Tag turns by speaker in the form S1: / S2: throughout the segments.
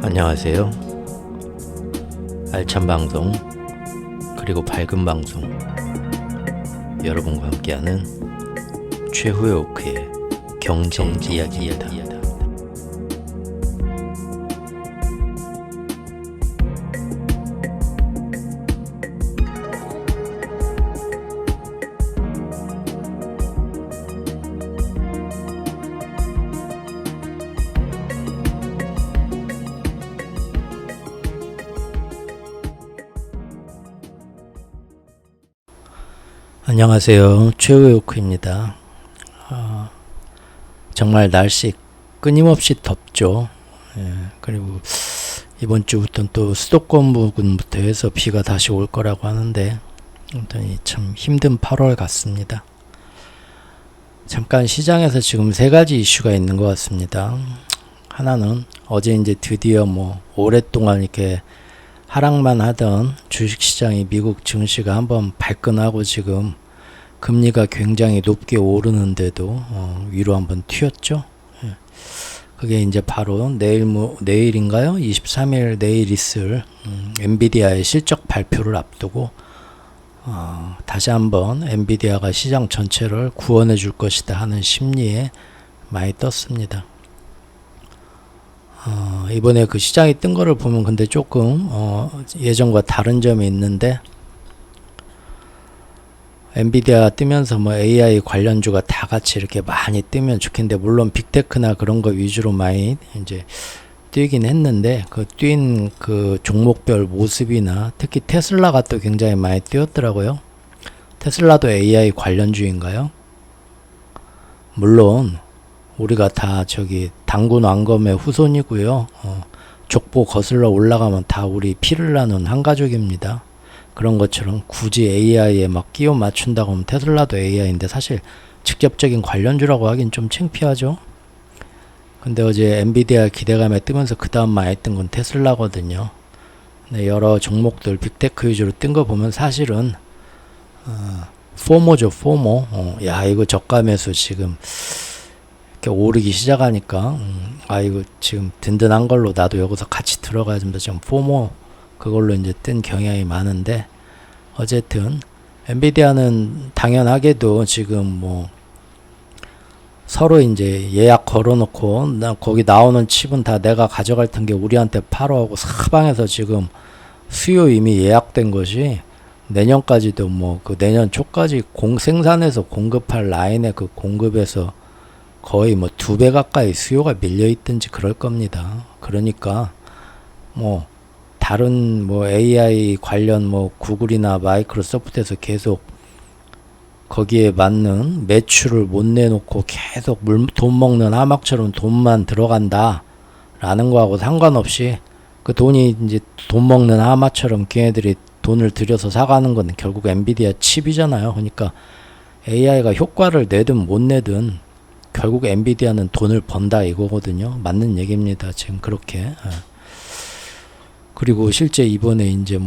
S1: 안녕하세요. 알찬 방송 그리고 밝은 방송 여러분과 함께하는 최후의 오크의 경제 이야기입니다. 안녕하세요. 최후의 오크입니다. 정말 날씨 끊임없이 덥죠. 그리고 이번 주부터는 또 수도권 부근부터 해서 비가 다시 올 거라고 하는데 아무튼 참 힘든 8월 같습니다. 잠깐 시장에서 지금 세 가지 이슈가 있는 것 같습니다. 하나는 어제 이제 드디어 오랫동안 이렇게 하락만 하던 주식시장이 미국 증시가 한번 발끈하고 지금 금리가 굉장히 높게 오르는데도 위로 한번 튀었죠. 그게 이제 바로 내일인가요? 23일 내일 있을 엔비디아의 실적 발표를 앞두고 다시 한번 엔비디아가 시장 전체를 구원해 줄 것이다 하는 심리에 많이 떴습니다. 이번에 그 시장이 뜬 거를 보면 근데 조금 예전과 다른 점이 있는데, 엔비디아 뜨면서 AI 관련주가 다 같이 이렇게 많이 뜨면 좋겠는데, 물론 빅테크나 그런 거 위주로 많이 이제 뛰긴 했는데, 그 뛴 그 종목별 모습이나 특히 테슬라가 또 굉장히 많이 뛰었더라고요. 테슬라도 AI 관련주인가요? 물론 우리가 다 저기 당군 왕검의 후손이고요. 족보 거슬러 올라가면 다 우리 피를 나눈 한 가족입니다. 그런 것처럼 굳이 AI에 막 끼워 맞춘다고 하면 테슬라도 AI인데 사실 직접적인 관련주라고 하긴 좀 창피하죠. 근데 어제 엔비디아 기대감에 뜨면서 그 다음 많이 뜬 건 테슬라거든요. 근데 여러 종목들 빅테크 위주로 뜬 거 보면 사실은 포모죠, 포모. 야, 이거 저가 매수 지금 이렇게 오르기 시작하니까 이거 지금 든든한 걸로 나도 여기서 같이 들어가야 된다. 지금 포모 그걸로 이제 뜬 경향이 많은데, 어쨌든 엔비디아는 당연하게도 지금 서로 이제 예약 걸어놓고 거기 나오는 칩은 다 내가 가져갈 텐게 우리한테 팔어 하고 사방에서 지금 수요 이미 예약된 것이 내년까지도 그 내년 초까지 생산해서 공급할 라인의 그 공급에서 거의 2배 가까이 수요가 밀려 있든지 그럴 겁니다. 그러니까 다른 AI 관련 구글이나 마이크로소프트에서 계속 거기에 맞는 매출을 못 내놓고 계속 돈 먹는 하막처럼 돈만 들어간다 라는 거하고 상관없이, 그 돈이 이제 돈 먹는 하마처럼 걔네들이 돈을 들여서 사가는 건 결국 엔비디아 칩이잖아요. 그러니까 AI가 효과를 내든 못 내든 결국 엔비디아는 돈을 번다 이거거든요. 맞는 얘기입니다. 지금 그렇게. 그리고 실제 이번에 이제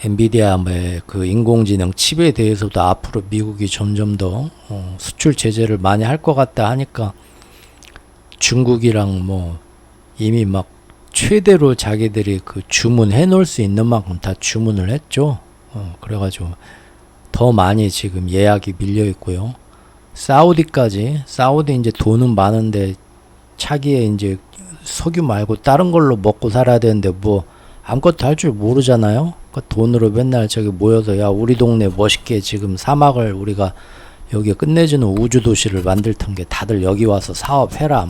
S1: 엔비디아의 그 인공지능 칩에 대해서도 앞으로 미국이 점점 더 수출 제재를 많이 할 것 같다 하니까 중국이랑 이미 막 최대로 자기들이 그 주문해 놓을 수 있는 만큼 다 주문을 했죠. 그래가지고 더 많이 지금 예약이 밀려 있고요. 사우디 이제 돈은 많은데 차기에 이제 석유 말고 다른 걸로 먹고 살아야 되는데 아무것도 할 줄 모르잖아요. 그 돈으로 맨날 저기 모여서 야 우리 동네 멋있게 지금 사막을 우리가 여기 끝내주는 우주 도시를 만들 텐게 다들 여기 와서 사업해라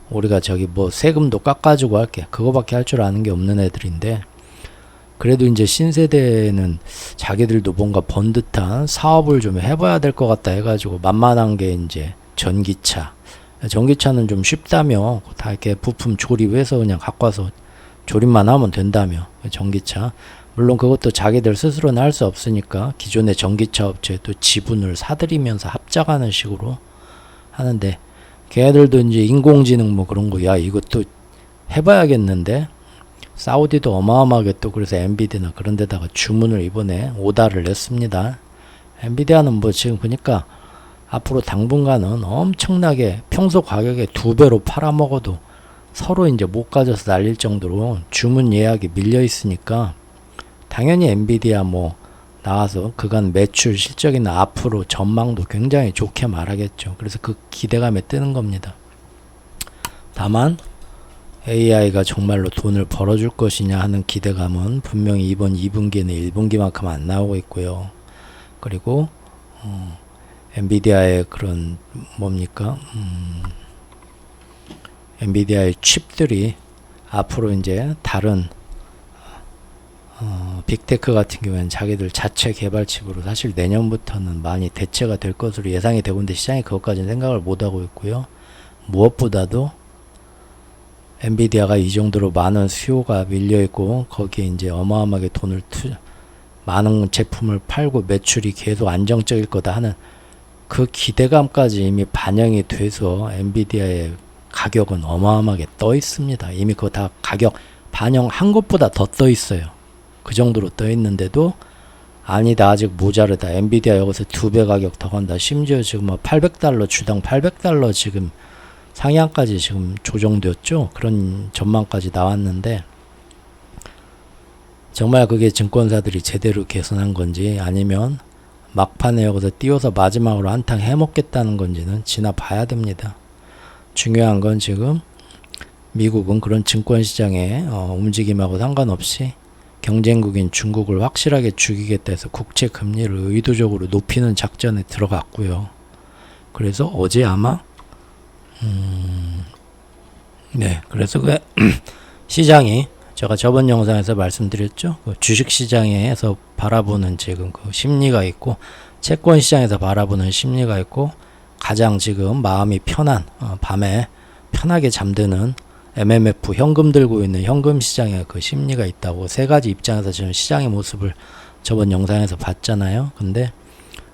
S1: 우리가 저기 세금도 깎아주고 할게, 그거밖에 할 줄 아는 게 없는 애들인데, 그래도 이제 신세대는 자기들도 뭔가 번듯한 사업을 좀 해봐야 될 것 같다 해가지고 만만한 게 이제 전기차는 좀 쉽다며 다 이렇게 부품 조립해서 그냥 갖고 와서 조립만 하면 된다며. 전기차 물론 그것도 자기들 스스로는 할 수 없으니까 기존의 전기차 업체에 또 지분을 사들이면서 합작하는 식으로 하는데, 걔네들도 이제 인공지능 그런 거 야 이것도 해봐야겠는데, 사우디도 어마어마하게 또 그래서 엔비디아나 그런 데다가 주문을 이번에 오다를 냈습니다. 엔비디아는 지금 보니까 앞으로 당분간은 엄청나게 평소 가격의 2배로 팔아먹어도 서로 이제 못 가져서 날릴 정도로 주문 예약이 밀려 있으니까 당연히 엔비디아 뭐 나와서 그간 매출 실적이나 앞으로 전망도 굉장히 좋게 말하겠죠. 그래서 그 기대감에 뜨는 겁니다. 다만 AI가 정말로 돈을 벌어줄 것이냐 하는 기대감은 분명히 이번 2분기는 1분기만큼 안 나오고 있고요. 그리고 엔비디아의 그런 뭡니까? 엔비디아의 칩들이 앞으로 이제 다른 빅테크 같은 경우에는 자기들 자체 개발 칩으로 사실 내년부터는 많이 대체가 될 것으로 예상이 되고 있는데 시장이 그것까지는 생각을 못하고 있고요. 무엇보다도 엔비디아가 이 정도로 많은 수요가 밀려있고 거기에 이제 어마어마하게 돈을 많은 제품을 팔고 매출이 계속 안정적일 거다 하는 그 기대감까지 이미 반영이 돼서 엔비디아의 가격은 어마어마하게 떠 있습니다. 이미 그거 다 가격 반영한 것보다 더 떠 있어요. 그 정도로 떠 있는데도 아니다, 아직 모자르다, 엔비디아 여기서 2배 가격 더 간다, 심지어 지금 뭐 $800 주당 $800 지금 상향까지 지금 조정되었죠. 그런 전망까지 나왔는데 정말 그게 증권사들이 제대로 계산한 건지 아니면 막판에 여기서 띄워서 마지막으로 한탕 해먹겠다는 건지는 지나봐야 됩니다. 중요한 건 지금 미국은 그런 증권시장의 움직임하고 상관없이 경쟁국인 중국을 확실하게 죽이겠다 해서 국채 금리를 의도적으로 높이는 작전에 들어갔고요. 그래서 어제 아마 그래서 그 시장이 제가 저번 영상에서 말씀드렸죠. 그 주식시장에서 바라보는 지금 그 심리가 있고 채권시장에서 바라보는 심리가 있고 가장 지금 마음이 편한 밤에 편하게 잠드는 MMF 현금 들고 있는 현금 시장에 그 심리가 있다고 세 가지 입장에서 지금 시장의 모습을 저번 영상에서 봤잖아요. 근데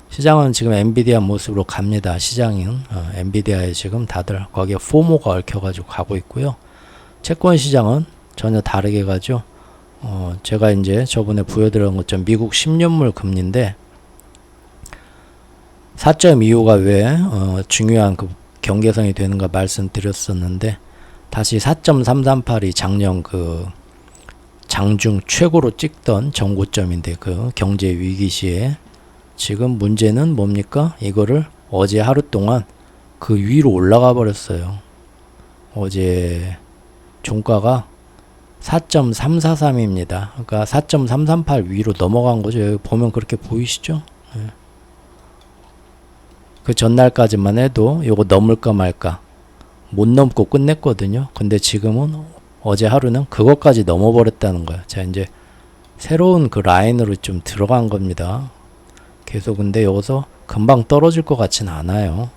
S1: 시장은 지금 엔비디아 모습으로 갑니다. 시장은 엔비디아에 지금 다들 거기에 포모가 얽혀가지고 가고 있고요. 채권 시장은 전혀 다르게 가죠. 제가 이제 저번에 보여드린 것처럼 미국 10년물 금리인데 4.25가 왜 중요한 그 경계선이 되는가 말씀드렸었는데 다시 4.338이 작년 그 장중 최고로 찍던 정고점인데 그 경제 위기 시에 지금 문제는 뭡니까? 이거를 어제 하루 동안 그 위로 올라가 버렸어요. 어제 종가가 4.343입니다. 그러니까 4.338 위로 넘어간 거죠. 여기 보면 그렇게 보이시죠? 네. 그 전날까지만 해도 요거 넘을까 말까 못 넘고 끝냈거든요. 근데 지금은 어제 하루는 그것까지 넘어버렸다는 거예요. 자, 이제 새로운 그 라인으로 좀 들어간 겁니다. 계속 근데 여기서 금방 떨어질 것 같진 않아요.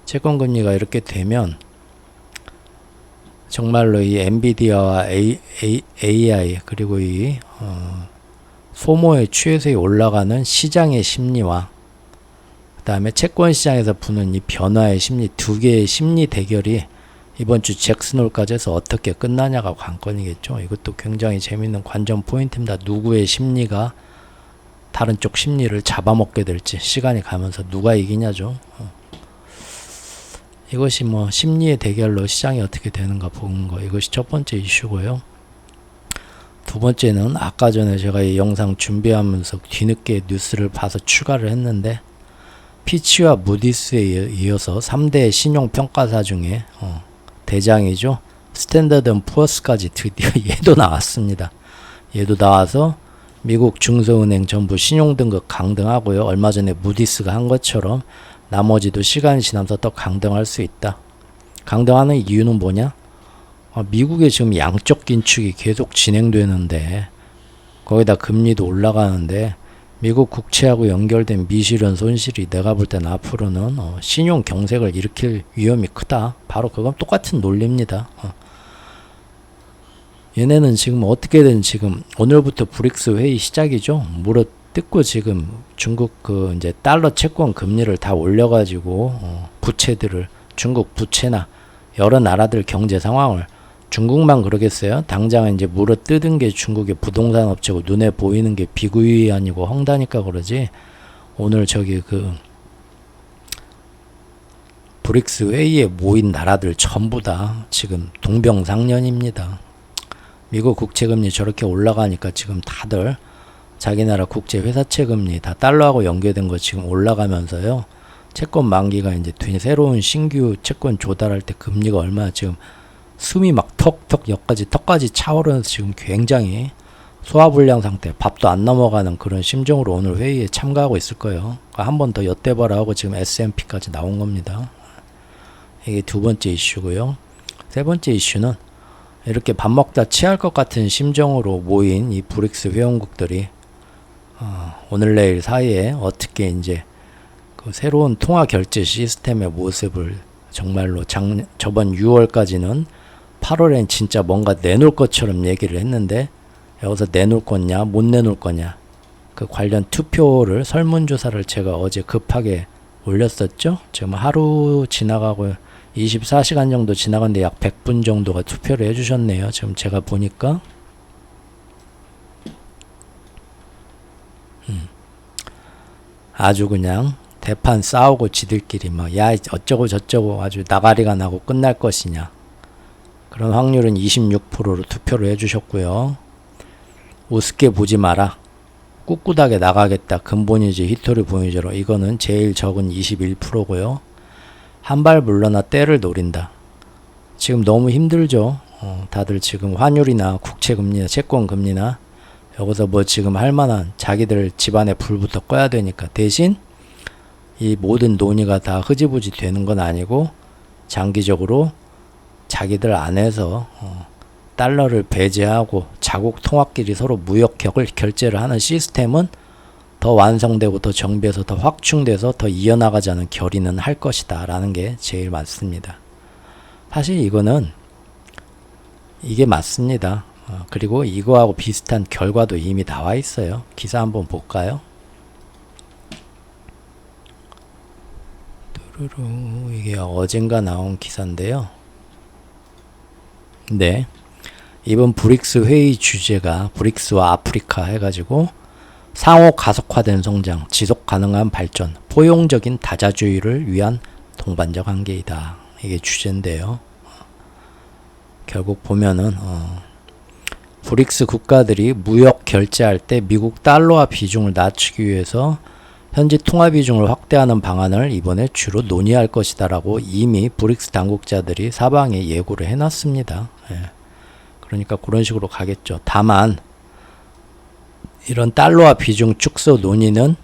S1: 채권금리가 이렇게 되면 정말로 이 엔비디아와 AI 그리고 이 소모에 취해서 올라가는 시장의 심리와 그 다음에 채권시장에서 부는 이 변화의 심리 두 개의 심리 대결이 이번 주 잭슨홀까지 해서 어떻게 끝나냐가 관건이겠죠. 이것도 굉장히 재밌는 관전 포인트입니다. 누구의 심리가 다른 쪽 심리를 잡아먹게 될지 시간이 가면서 누가 이기냐죠. 이것이 뭐 심리의 대결로 시장이 어떻게 되는가 보는 거, 이것이 첫 번째 이슈고요. 두 번째는 아까 전에 제가 이 영상 준비하면서 뒤늦게 뉴스를 봐서 추가를 했는데 피치와 무디스에 이어서 3대 신용평가사 중에 대장이죠. 스탠더드 앤 푸어스까지 드디어 얘도 나왔습니다. 얘도 나와서 미국 중소은행 전부 신용등급 강등하고요. 얼마 전에 무디스가 한 것처럼 나머지도 시간이 지나면서 더 강등할 수 있다. 강등하는 이유는 뭐냐? 미국의 지금 양적 긴축이 계속 진행되는데 거기다 금리도 올라가는데 미국 국채하고 연결된 미실현 손실이 내가 볼 때는 앞으로는 신용 경색을 일으킬 위험이 크다. 바로 그건 똑같은 논리입니다. 얘네는 지금 어떻게든 지금 오늘부터 브릭스 회의 시작이죠. 물어 뜯고 지금 중국 그 이제 달러 채권 금리를 다 올려가지고 부채들을 중국 부채나 여러 나라들 경제 상황을 중국만 그러겠어요? 당장 이제 물어 뜯은 게 중국의 부동산 업체고 눈에 보이는 게 비구이 아니고 헝다니까 그러지. 오늘 저기 그 브릭스 회의에 모인 나라들 전부 다 지금 동병상련입니다. 미국 국채금리 저렇게 올라가니까 지금 다들 자기 나라 국제 회사채 금리 다 달러하고 연계된 거 지금 올라가면서요. 채권 만기가 이제 새로운 신규 채권 조달할 때 금리가 얼마나 지금 숨이 막 턱턱 턱까지 차오르면서 지금 굉장히 소화불량 상태, 밥도 안 넘어가는 그런 심정으로 오늘 회의에 참가하고 있을 거예요. 한 번 더 엿대봐라 하고 지금 S&P까지 나온 겁니다. 이게 두 번째 이슈고요. 세 번째 이슈는 이렇게 밥 먹다 취할 것 같은 심정으로 모인 이 브릭스 회원국들이 오늘 내일 사이에 어떻게 이제 그 새로운 통화 결제 시스템의 모습을 정말로 저번 6월까지는 8월엔 진짜 뭔가 내놓을 것처럼 얘기를 했는데 여기서 내놓을 거냐 못 내놓을 거냐 그 관련 투표를 설문조사를 제가 어제 급하게 올렸었죠. 지금 하루 지나가고 24시간 정도 지나갔는데 약 100분 정도가 투표를 해주셨네요. 지금 제가 보니까 아주 그냥 대판 싸우고 지들끼리 막 야 어쩌고 저쩌고 아주 나가리가 나고 끝날 것이냐 그런 확률은 26%로 투표를 해주셨고요. 우습게 보지 마라. 꿋꿋하게 나가겠다. 근본이지 히토리 보이지로 이거는 제일 적은 21%고요. 한 발 물러나 때를 노린다. 지금 너무 힘들죠. 다들 지금 환율이나 국채금리나 채권금리나 여기서 뭐 지금 할만한 자기들 집안에 불부터 꺼야 되니까 대신 이 모든 논의가 다 흐지부지 되는 건 아니고 장기적으로 자기들 안에서 달러를 배제하고 자국 통화끼리 서로 무역 결제를 하는 시스템은 더 완성되고 더 정비해서 더 확충돼서 더 이어나가자는 결의는 할 것이다 라는 게 제일 맞습니다. 사실 이거는 이게 맞습니다. 그리고 이거하고 비슷한 결과도 이미 나와 있어요. 기사 한번 볼까요? 이게 어젠가 나온 기사인데요. 네. 이번 브릭스 회의 주제가 브릭스와 아프리카 해가지고 상호 가속화된 성장, 지속 가능한 발전, 포용적인 다자주의를 위한 동반적 한계이다. 이게 주제인데요. 결국 보면은 브릭스 국가들이 무역 결제할 때 미국 달러화 비중을 낮추기 위해서 현지 통화 비중을 확대하는 방안을 이번에 주로 논의할 것이다라고 이미 브릭스 당국자들이 사방에 예고를 해놨습니다. 예. 그러니까 그런 식으로 가겠죠. 다만 이런 달러화 비중 축소 논의는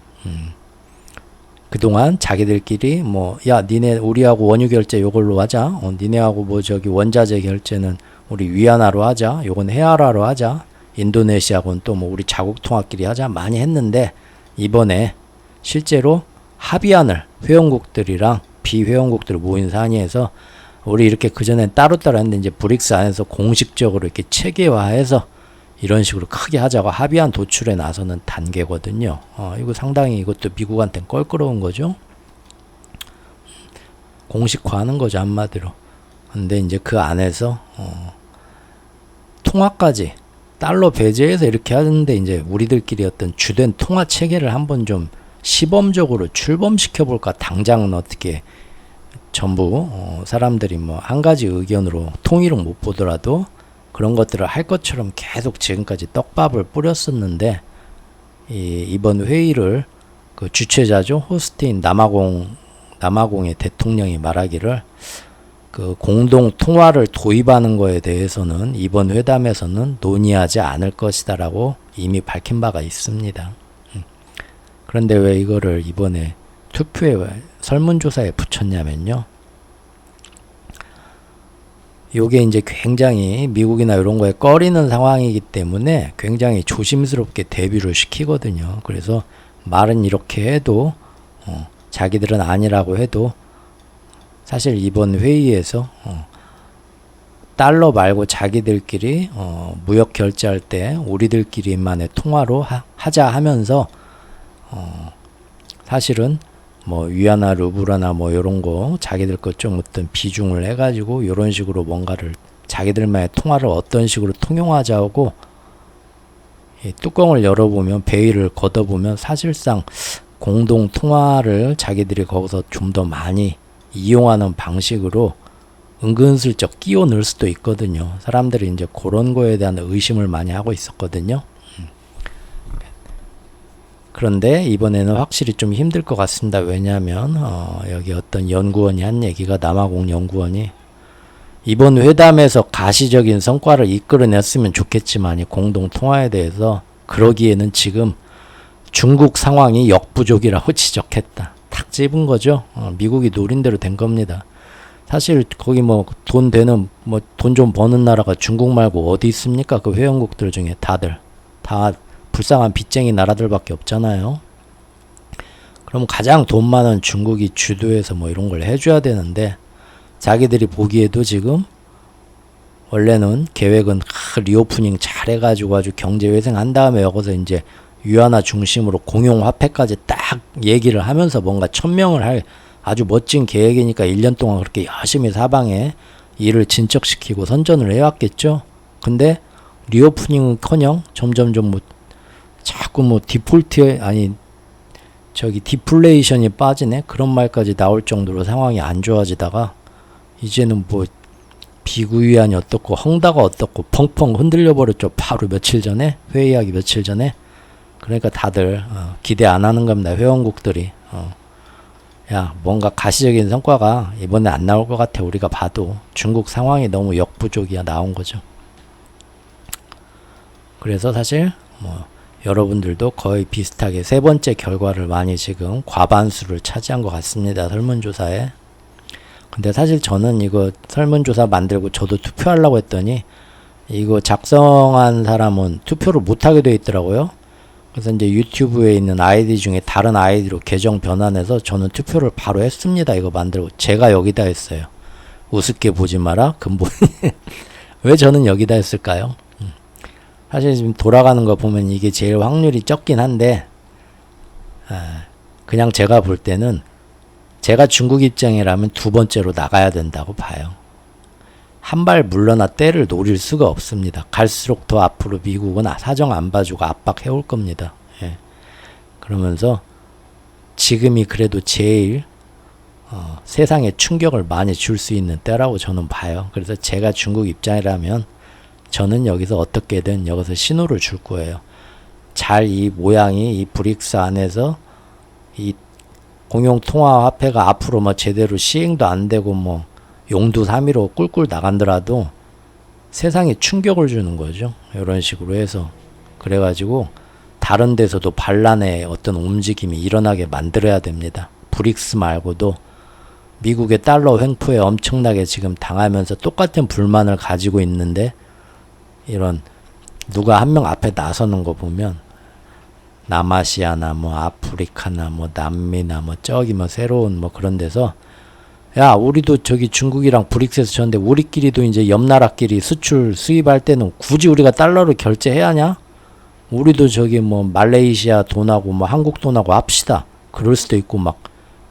S1: 그동안 자기들끼리 뭐 야 니네 우리하고 원유 결제 요걸로 하자. 니네하고 뭐 저기 원자재 결제는 우리 위안화로 하자. 요건 헤아라로 하자. 인도네시아하고는 또 뭐 우리 자국 통화끼리 하자. 많이 했는데 이번에 실제로 합의안을 회원국들이랑 비회원국들 모인 상의에서 우리 이렇게 그전엔 따로따로 했는데 이제 브릭스 안에서 공식적으로 이렇게 체계화해서 이런 식으로 크게 하자고 합의안 도출에 나서는 단계거든요. 이거 상당히 이것도 미국한테는 껄끄러운 거죠. 공식화하는 거죠, 한마디로. 근데 이제 그 안에서 통화까지 달러 배제해서 이렇게 하는데 이제 우리들끼리 어떤 주된 통화 체계를 한번 좀 시범적으로 출범시켜 볼까. 당장은 어떻게 전부 사람들이 뭐 한 가지 의견으로 통일은 못 보더라도 그런 것들을 할 것처럼 계속 지금까지 떡밥을 뿌렸었는데 이번 회의를 그 주최자죠. 호스트인 남아공의 대통령이 말하기를 그 공동 통화를 도입하는 거에 대해서는 이번 회담에서는 논의하지 않을 것이다라고 이미 밝힌 바가 있습니다. 그런데 왜 이거를 이번에 투표에 설문조사에 붙였냐면요. 요게 이제 굉장히 미국이나 이런 거에 꺼리는 상황이기 때문에 굉장히 조심스럽게 대비를 시키거든요. 그래서 말은 이렇게 해도 자기들은 아니라고 해도 사실 이번 회의에서 달러 말고 자기들끼리 무역 결제할 때 우리들끼리만의 통화로 하자 하면서 사실은 뭐 위안화, 루블화나 뭐 요런 거 자기들 것 좀 어떤 비중을 해가지고 요런 식으로 뭔가를 자기들만의 통화를 어떤 식으로 통용하자고 뚜껑을 열어보면 베일을 걷어보면 사실상 공동 통화를 자기들이 거기서 좀 더 많이 이용하는 방식으로 은근슬쩍 끼워 넣을 수도 있거든요. 사람들이 이제 그런 거에 대한 의심을 많이 하고 있었거든요. 그런데 이번에는 확실히 좀 힘들 것 같습니다. 왜냐하면 여기 어떤 연구원이 한 얘기가, 남아공 연구원이 이번 회담에서 가시적인 성과를 이끌어냈으면 좋겠지만 공동 통화에 대해서 그러기에는 지금 중국 상황이 역부족이라고 지적했다. 탁 집은 거죠. 미국이 노린 대로 된 겁니다. 사실 거기 뭐 돈 되는 뭐 돈 좀 버는 나라가 중국 말고 어디 있습니까? 그 회원국들 중에 다들 다 불쌍한 빚쟁이 나라들밖에 없잖아요. 그럼 가장 돈 많은 중국이 주도해서 뭐 이런 걸 해줘야 되는데, 자기들이 보기에도 지금 원래는 계획은 리오프닝 잘 해가지고 아주 경제 회생한 다음에 여기서 이제 위안화 중심으로 공용 화폐까지 딱 얘기를 하면서 뭔가 1000명을 할 아주 멋진 계획이니까 1년 동안 그렇게 열심히 사방에 일을 진척시키고 선전을 해왔겠죠. 근데 리오프닝은커녕 점점점 뭐 자꾸 뭐 디플레이션이 빠지네, 그런 말까지 나올 정도로 상황이 안 좋아지다가 이제는 뭐 비구위안이 어떻고 헝다가 어떻고 펑펑 흔들려 버렸죠. 바로 며칠 전에, 회의하기 며칠 전에. 그러니까 다들 기대 안 하는 겁니다. 회원국들이 야, 뭔가 가시적인 성과가 이번에 안 나올 것 같아. 우리가 봐도 중국 상황이 너무 역부족이야 나온 거죠. 그래서 사실 뭐 여러분들도 거의 비슷하게 세 번째 결과를 많이 지금 과반수를 차지한 것 같습니다. 설문조사에. 근데 사실 저는 이거 설문조사 만들고 저도 투표하려고 했더니 이거 작성한 사람은 투표를 못하게 돼 있더라고요. 그래서 이제 유튜브에 있는 아이디 중에 다른 아이디로 계정 변환해서 저는 투표를 바로 했습니다. 이거 만들고 제가 여기다 했어요. 우습게 보지 마라 근본이. 왜 저는 여기다 했을까요? 사실 지금 돌아가는 거 보면 이게 제일 확률이 적긴 한데, 그냥 제가 볼 때는 제가 중국 입장이라면 두 번째로 나가야 된다고 봐요. 한 발 물러나 때를 노릴 수가 없습니다. 갈수록 더 앞으로 미국은 사정 안 봐주고 압박해올 겁니다. 예. 그러면서 지금이 그래도 제일 세상에 충격을 많이 줄 수 있는 때라고 저는 봐요. 그래서 제가 중국 입장이라면 저는 여기서 어떻게든 여기서 신호를 줄 거예요. 잘 이 모양이 이 브릭스 안에서 이 공용통화화폐가 앞으로 뭐 제대로 시행도 안 되고 뭐 용두사미로 꿀꿀 나간더라도 세상에 충격을 주는 거죠. 이런 식으로 해서. 그래가지고 다른 데서도 반란의 어떤 움직임이 일어나게 만들어야 됩니다. 브릭스 말고도 미국의 달러 횡포에 엄청나게 지금 당하면서 똑같은 불만을 가지고 있는데, 이런 누가 한 명 앞에 나서는 거 보면 남아시아나 뭐 아프리카나 뭐 남미나 뭐 저기 뭐 새로운 뭐 그런 데서 야, 우리도 저기 중국이랑 브릭스에서 졌는데 우리끼리도 이제 옆 나라끼리 수출 수입할 때는 굳이 우리가 달러로 결제해야 하냐? 우리도 저기 뭐 말레이시아 돈하고 뭐 한국 돈하고 합시다. 그럴 수도 있고 막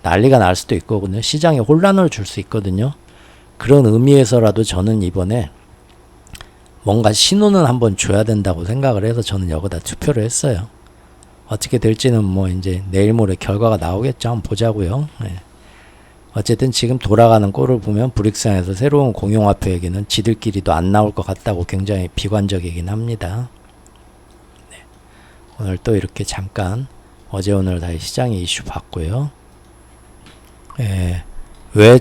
S1: 난리가 날 수도 있거든요. 시장에 혼란을 줄 수 있거든요. 그런 의미에서라도 저는 이번에 뭔가 신호는 한번 줘야 된다고 생각을 해서 저는 여기다 투표를 했어요. 어떻게 될지는 뭐 이제 내일 모레 결과가 나오겠죠. 한번 보자고요. 네. 어쨌든 지금 돌아가는 꼴을 보면 브릭스에서 새로운 공용화폐 얘기는 지들끼리도 안 나올 것 같다고 굉장히 비관적이긴 합니다. 네. 오늘 또 이렇게 잠깐 어제 오늘 다시 시장의 이슈 봤고요. 예, 왜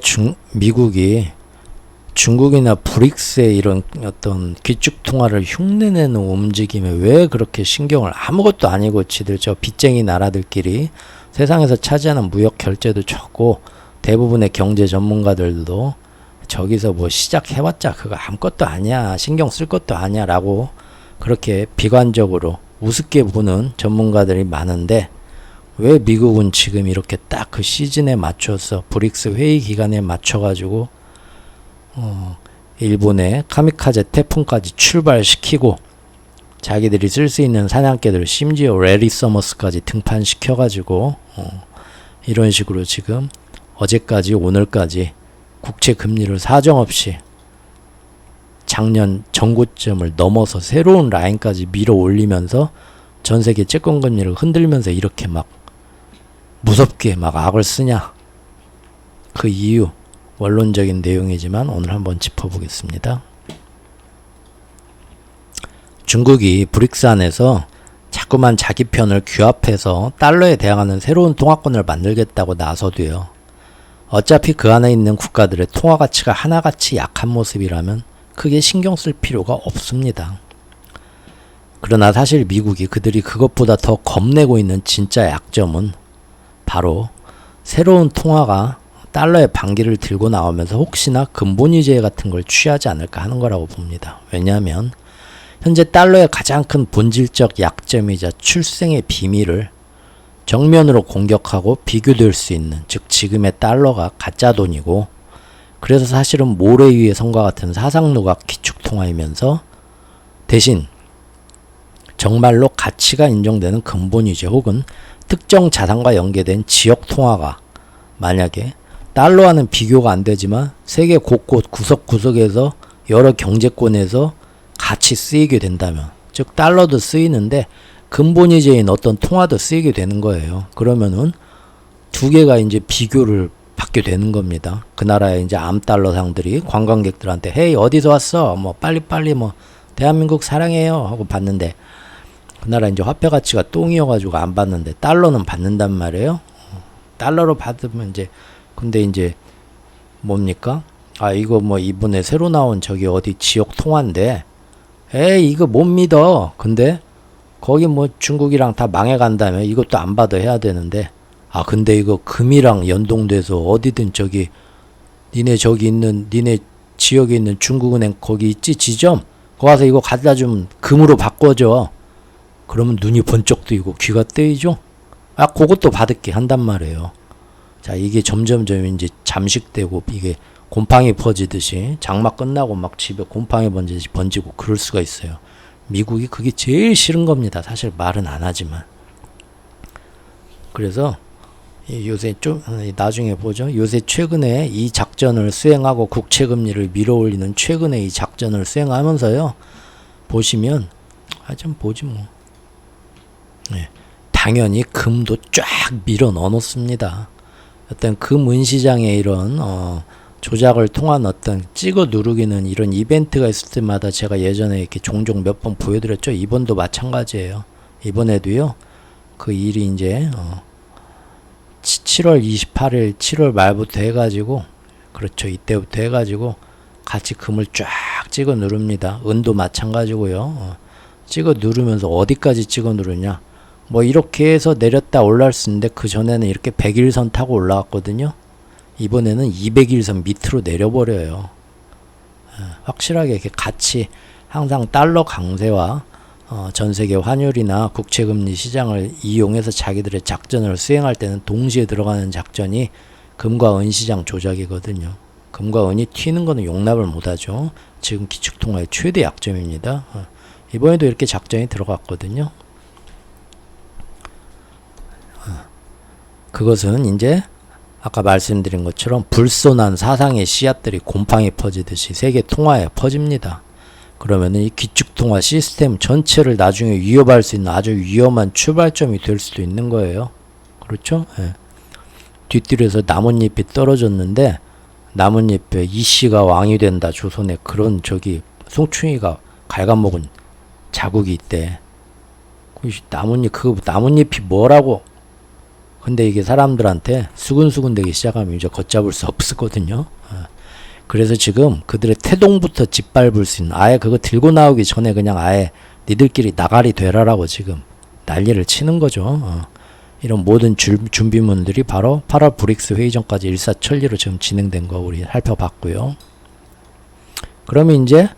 S1: 미국이 중국이나 브릭스의 이런 어떤 기축통화를 흉내내는 움직임에 왜 그렇게 신경을, 아무것도 아니고 지들 저 빚쟁이 나라들끼리 세상에서 차지하는 무역 결제도 적고 대부분의 경제 전문가들도 저기서 뭐 시작해봤자 그거 아무것도 아니야, 신경 쓸 것도 아니야 라고 그렇게 비관적으로 우습게 보는 전문가들이 많은데, 왜 미국은 지금 이렇게 딱 그 시즌에 맞춰서 브릭스 회의 기간에 맞춰가지고 일본의 카미카제 태풍까지 출발시키고 자기들이 쓸 수 있는 사냥개들 심지어 레리 서머스까지 등판시켜가지고 이런 식으로 지금 어제까지 오늘까지 국채 금리를 사정없이 작년 전고점을 넘어서 새로운 라인까지 밀어 올리면서 전세계 채권금리를 흔들면서 이렇게 막 무섭게 막 악을 쓰냐. 그 이유, 원론적인 내용이지만 오늘 한번 짚어보겠습니다. 중국이 브릭스 안에서 자꾸만 자기 편을 규합해서 달러에 대항하는 새로운 통화권을 만들겠다고 나서도요. 어차피 그 안에 있는 국가들의 통화 가치가 하나같이 약한 모습이라면 크게 신경 쓸 필요가 없습니다. 그러나 사실 미국이 그들이 그것보다 더 겁내고 있는 진짜 약점은 바로 새로운 통화가 달러의 반기를 들고 나오면서 혹시나 근본위제 같은 걸 취하지 않을까 하는 거라고 봅니다. 왜냐하면 현재 달러의 가장 큰 본질적 약점이자 출생의 비밀을 정면으로 공격하고 비교될 수 있는, 즉 지금의 달러가 가짜 돈이고, 그래서 사실은 모래 위의 성과 같은 사상누각 기축통화이면서 대신 정말로 가치가 인정되는 근본위제 혹은 특정 자산과 연계된 지역통화가 만약에 달러와는 비교가 안 되지만 세계 곳곳 구석구석에서 여러 경제권에서 같이 쓰이게 된다면, 즉 달러도 쓰이는데 근본위제인 어떤 통화도 쓰이게 되는 거예요. 그러면은 두 개가 이제 비교를 받게 되는 겁니다. 그 나라의 이제 암달러상들이 관광객들한테 헤이 어디서 왔어? 뭐 빨리빨리 뭐 대한민국 사랑해요 하고 받는데 그 나라 이제 화폐 가치가 똥이어가지고 안 받는데 달러는 받는단 말이에요. 달러로 받으면 이제 근데 이제 뭡니까? 아 이거 뭐 이번에 새로 나온 저기 어디 지역 통화인데 에이 이거 못 믿어. 근데 거기 뭐 중국이랑 다 망해간다며 이것도 안 받아 해야 되는데 아 근데 이거 금이랑 연동돼서 어디든 저기 니네 저기 있는 니네 지역에 있는 중국은행 거기 있지 지점 거기 가서 이거 갖다 주면 금으로 바꿔줘. 그러면 눈이 번쩍 뜨이고 귀가 뜨이죠. 아 그것도 받을게 한단 말이에요. 자 이게 점점점 이제 잠식되고 이게 곰팡이 퍼지듯이 장마 끝나고 막 집에 곰팡이 번지고 그럴 수가 있어요. 미국이 그게 제일 싫은 겁니다. 사실 말은 안 하지만. 그래서 요새 좀 나중에 보죠. 요새 최근에 이 작전을 수행하고 국채금리를 밀어올리는 최근에 이 작전을 수행하면서요. 보시면 좀 보지 뭐. 네, 당연히 금도 쫙 밀어 넣어놓습니다. 어떤 금 은시장에 이런 조작을 통한 어떤 찍어 누르기는 이런 이벤트가 있을 때마다 제가 예전에 이렇게 종종 몇 번 보여드렸죠. 이번도 마찬가지예요. 이번에도요. 그 일이 이제 7월 28일 7월 말부터 해가지고 그렇죠. 이때부터 해가지고 같이 금을 쫙 찍어 누릅니다. 은도 마찬가지고요. 찍어 누르면서 어디까지 찍어 누르냐. 뭐 이렇게 해서 내렸다 올라올 수 있는데 그 전에는 이렇게 100일선 타고 올라왔거든요. 이번에는 200일선 밑으로 내려버려요. 확실하게 이렇게 같이 항상 달러 강세와 전세계 환율이나 국채금리 시장을 이용해서 자기들의 작전을 수행할 때는 동시에 들어가는 작전이 금과 은 시장 조작이거든요. 금과 은이 튀는 거는 용납을 못하죠. 지금 기축통화의 최대 약점입니다. 이번에도 이렇게 작전이 들어갔거든요. 그것은 이제 아까 말씀드린 것처럼 불손한 사상의 씨앗들이 곰팡이 퍼지듯이 세계 통화에 퍼집니다. 그러면은 이 기축통화 시스템 전체를 나중에 위협할 수 있는 아주 위험한 출발점이 될 수도 있는 거예요. 그렇죠? 예. 뒷뜰에서 나뭇잎이 떨어졌는데 나뭇잎에 이씨가 왕이 된다 조선에 그런 저기 송충이가 갉아먹은 자국이 있대. 그 나뭇잎이 뭐라고? 근데 이게 사람들한테 수근수근 되기 시작하면 이제 걷잡을 수 없었거든요. 그래서 지금 그들의 태동부터 짓밟을 수 있는 아예 그거 들고 나오기 전에 그냥 아예 니들끼리 나가리 되라라고 지금 난리를 치는 거죠. 이런 모든 준비물들이 바로 8월 브릭스 회의 전까지 일사천리로 지금 진행된 거 우리 살펴봤고요. 그러면 이제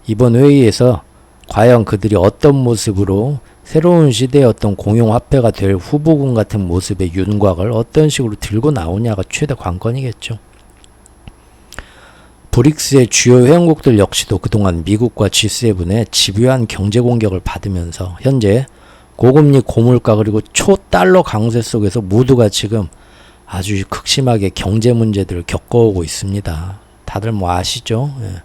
S1: 이번 회의에서 과연 그들이 어떤 모습으로 새로운 시대의 어떤 공용화폐가 될 후보군 같은 모습의 윤곽을 어떤 식으로 들고 나오냐가 최대 관건이겠죠. 브릭스의 주요 회원국들 역시도 그동안 미국과 G7의 집요한 경제 공격을 받으면서 현재 고금리 고물가 그리고 초달러 강세 속에서 모두가 지금 아주 극심하게 경제 문제들을 겪어오고 있습니다. 다들 뭐 아시죠? 예.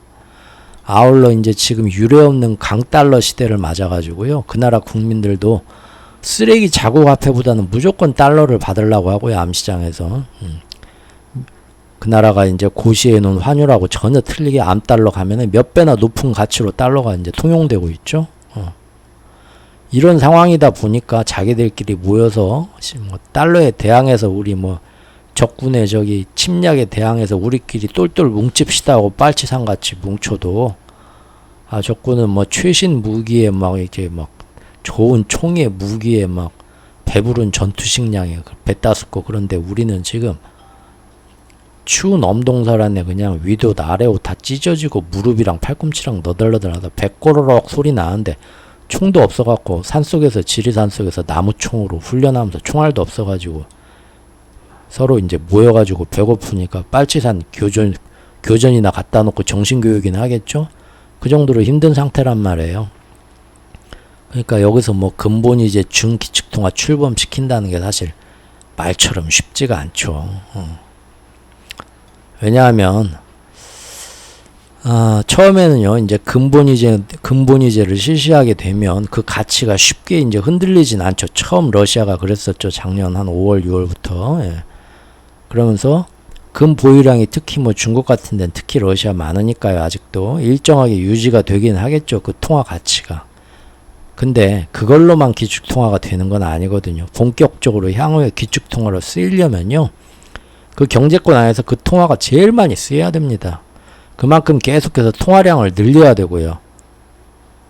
S1: 아울러 이제 지금 유례없는 강달러 시대를 맞아가지고요. 그 나라 국민들도 쓰레기 자국 화폐보다는 무조건 달러를 받으려고 하고요. 암시장에서. 그 나라가 이제 고시해 놓은 환율하고 전혀 틀리게 암달러 가면은 몇 배나 높은 가치로 달러가 이제 통용되고 있죠. 이런 상황이다 보니까 자기들끼리 모여서 뭐 달러에 대항해서 우리 뭐 적군의 저기 침략에 대항해서 우리끼리 똘똘 뭉칩시다 하고 빨치산같이 뭉쳐도 적군은 뭐 최신 무기에 막 이제 막 좋은 총에 무기에 막 배부른 전투식량에 배따숩고 그런데 우리는 지금 추운 엄동설안에 그냥 위옷 아래옷 다 찢어지고 무릎이랑 팔꿈치랑 너덜너덜하다 배꼬르륵 소리 나는데 총도 없어갖고 산속에서 지리산 속에서 나무총으로 훈련하면서 총알도 없어가지고 서로 이제 모여가지고 배고프니까 빨치산 교전이나 갖다 놓고 정신교육이나 하겠죠. 그 정도로 힘든 상태란 말이에요. 그러니까 여기서 뭐 근본이 이제 중기축통화 출범시킨다는 게 사실 말처럼 쉽지가 않죠. 왜냐하면 처음에는요 이제 근본이제를 실시하게 되면 그 가치가 쉽게 이제 흔들리진 않죠. 처음 러시아가 그랬었죠. 작년 한 5월 6월부터 그러면서 금 보유량이 특히 뭐 중국 같은 데는 특히 러시아 많으니까요. 아직도 일정하게 유지가 되긴 하겠죠. 그 통화 가치가. 근데 그걸로만 기축통화가 되는 건 아니거든요. 본격적으로 향후에 기축통화로 쓰이려면요. 그 경제권 안에서 그 통화가 제일 많이 쓰여야 됩니다. 그만큼 계속해서 통화량을 늘려야 되고요.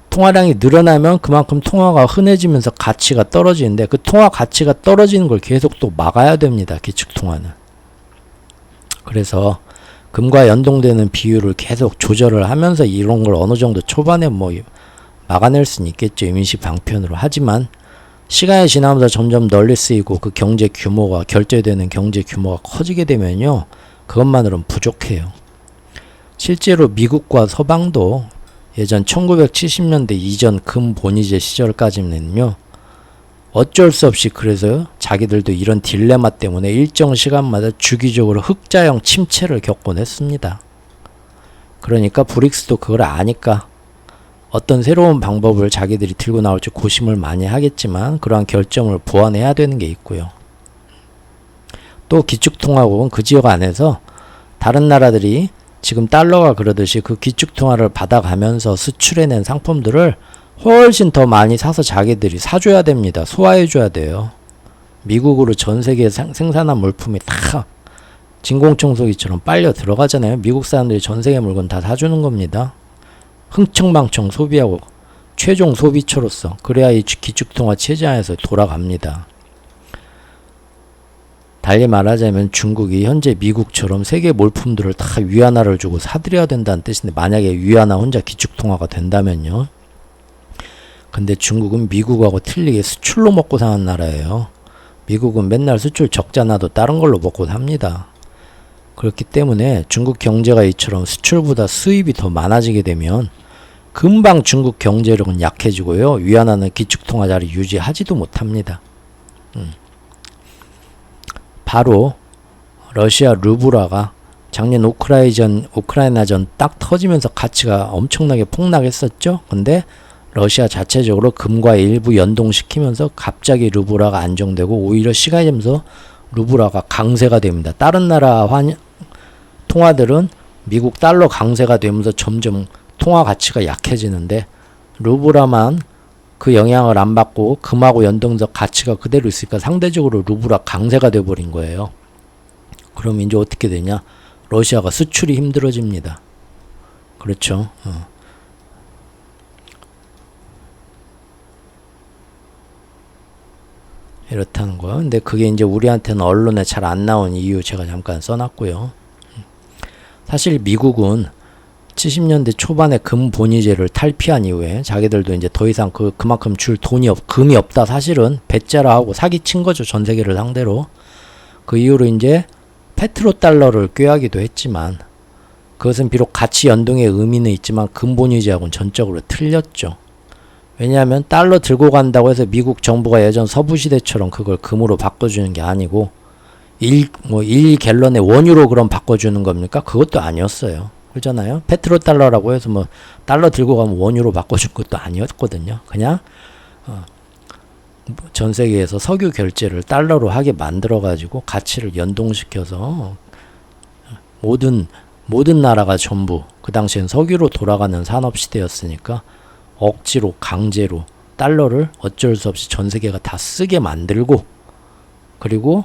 S1: 통화량이 늘어나면 그만큼 통화가 흔해지면서 가치가 떨어지는데 그 통화 가치가 떨어지는 걸 계속 또 막아야 됩니다. 기축통화는. 그래서 금과 연동되는 비율을 계속 조절을 하면서 이런 걸 어느 정도 초반에 뭐 막아낼 수는 있겠죠. 임시 방편으로. 하지만 시간이 지나면서 점점 널리 쓰이고 그 경제 규모가 결제되는 경제 규모가 커지게 되면요. 그것만으로는 부족해요. 실제로 미국과 서방도 예전 1970년대 이전 금본위제 시절까지는요. 어쩔 수 없이 그래서 자기들도 이런 딜레마 때문에 일정 시간마다 주기적으로 흑자형 침체를 겪곤 했습니다. 그러니까 브릭스도 그걸 아니까 어떤 새로운 방법을 자기들이 들고 나올지 고심을 많이 하겠지만 그러한 결정을 보완해야 되는 게 있고요. 또 기축통화국은 그 지역 안에서 다른 나라들이 지금 달러가 그러듯이 그 기축통화를 받아가면서 수출해낸 상품들을 훨씬 더 많이 사서 자기들이 사줘야 됩니다. 소화해줘야 돼요. 미국으로 전 세계에 생산한 물품이 다 진공청소기처럼 빨려 들어가잖아요. 미국 사람들이 전 세계 물건 다 사주는 겁니다. 흥청망청 소비하고 최종 소비처로서 그래야 이 기축통화 체제 안에서 돌아갑니다. 달리 말하자면 중국이 현재 미국처럼 세계 물품들을 다 위안화를 주고 사들여야 된다는 뜻인데 만약에 위안화 혼자 기축통화가 된다면요. 근데 중국은 미국하고 틀리게 수출로 먹고 사는 나라예요. 미국은 맨날 수출 적자 나도 다른 걸로 먹고 삽니다. 그렇기 때문에 중국 경제가 이처럼 수출보다 수입이 더 많아지게 되면 금방 중국 경제력은 약해지고요. 위안화는 기축통화 자리 유지하지도 못합니다. 바로 러시아 루블화가 작년 우크라이나전 딱 터지면서 가치가 엄청나게 폭락했었죠. 근데 러시아 자체적으로 금과 일부 연동시키면서 갑자기 루블화가 안정되고 오히려 시간이 지나면서 루블화가 강세가 됩니다. 다른 나라 통화들은 미국 달러 강세가 되면서 점점 통화 가치가 약해지는데 루블화만 그 영향을 안 받고 금하고 연동적 가치가 그대로 있으니까 상대적으로 루블화 강세가 돼버린 거예요. 그럼 이제 어떻게 되냐? 러시아가 수출이 힘들어집니다. 그렇죠. 이렇다는 거예요. 근데 그게 이제 우리한테는 언론에 잘 안 나온 이유 제가 잠깐 써놨고요. 사실 미국은 70년대 초반에 금본위제를 탈피한 이후에 자기들도 이제 더 이상 그만큼 줄 금이 없다. 사실은 배째라 하고 사기친 거죠. 전 세계를 상대로. 그 이후로 이제 페트로달러를 꾀하기도 했지만 그것은 비록 가치 연동의 의미는 있지만 금본위제하고는 전적으로 틀렸죠. 왜냐하면 달러 들고 간다고 해서 미국 정부가 예전 서부시대처럼 그걸 금으로 바꿔주는 게 아니고 1갤런에 원유로 그럼 바꿔주는 겁니까? 그것도 아니었어요. 그렇잖아요. 페트로달러라고 해서 뭐 달러 들고 가면 원유로 바꿔준 것도 아니었거든요. 그냥 전 세계에서 석유 결제를 달러로 하게 만들어 가지고 가치를 연동시켜서 모든 나라가 전부 그 당시엔 석유로 돌아가는 산업 시대였으니까 억지로 강제로 달러를 어쩔 수 없이 전 세계가 다 쓰게 만들고, 그리고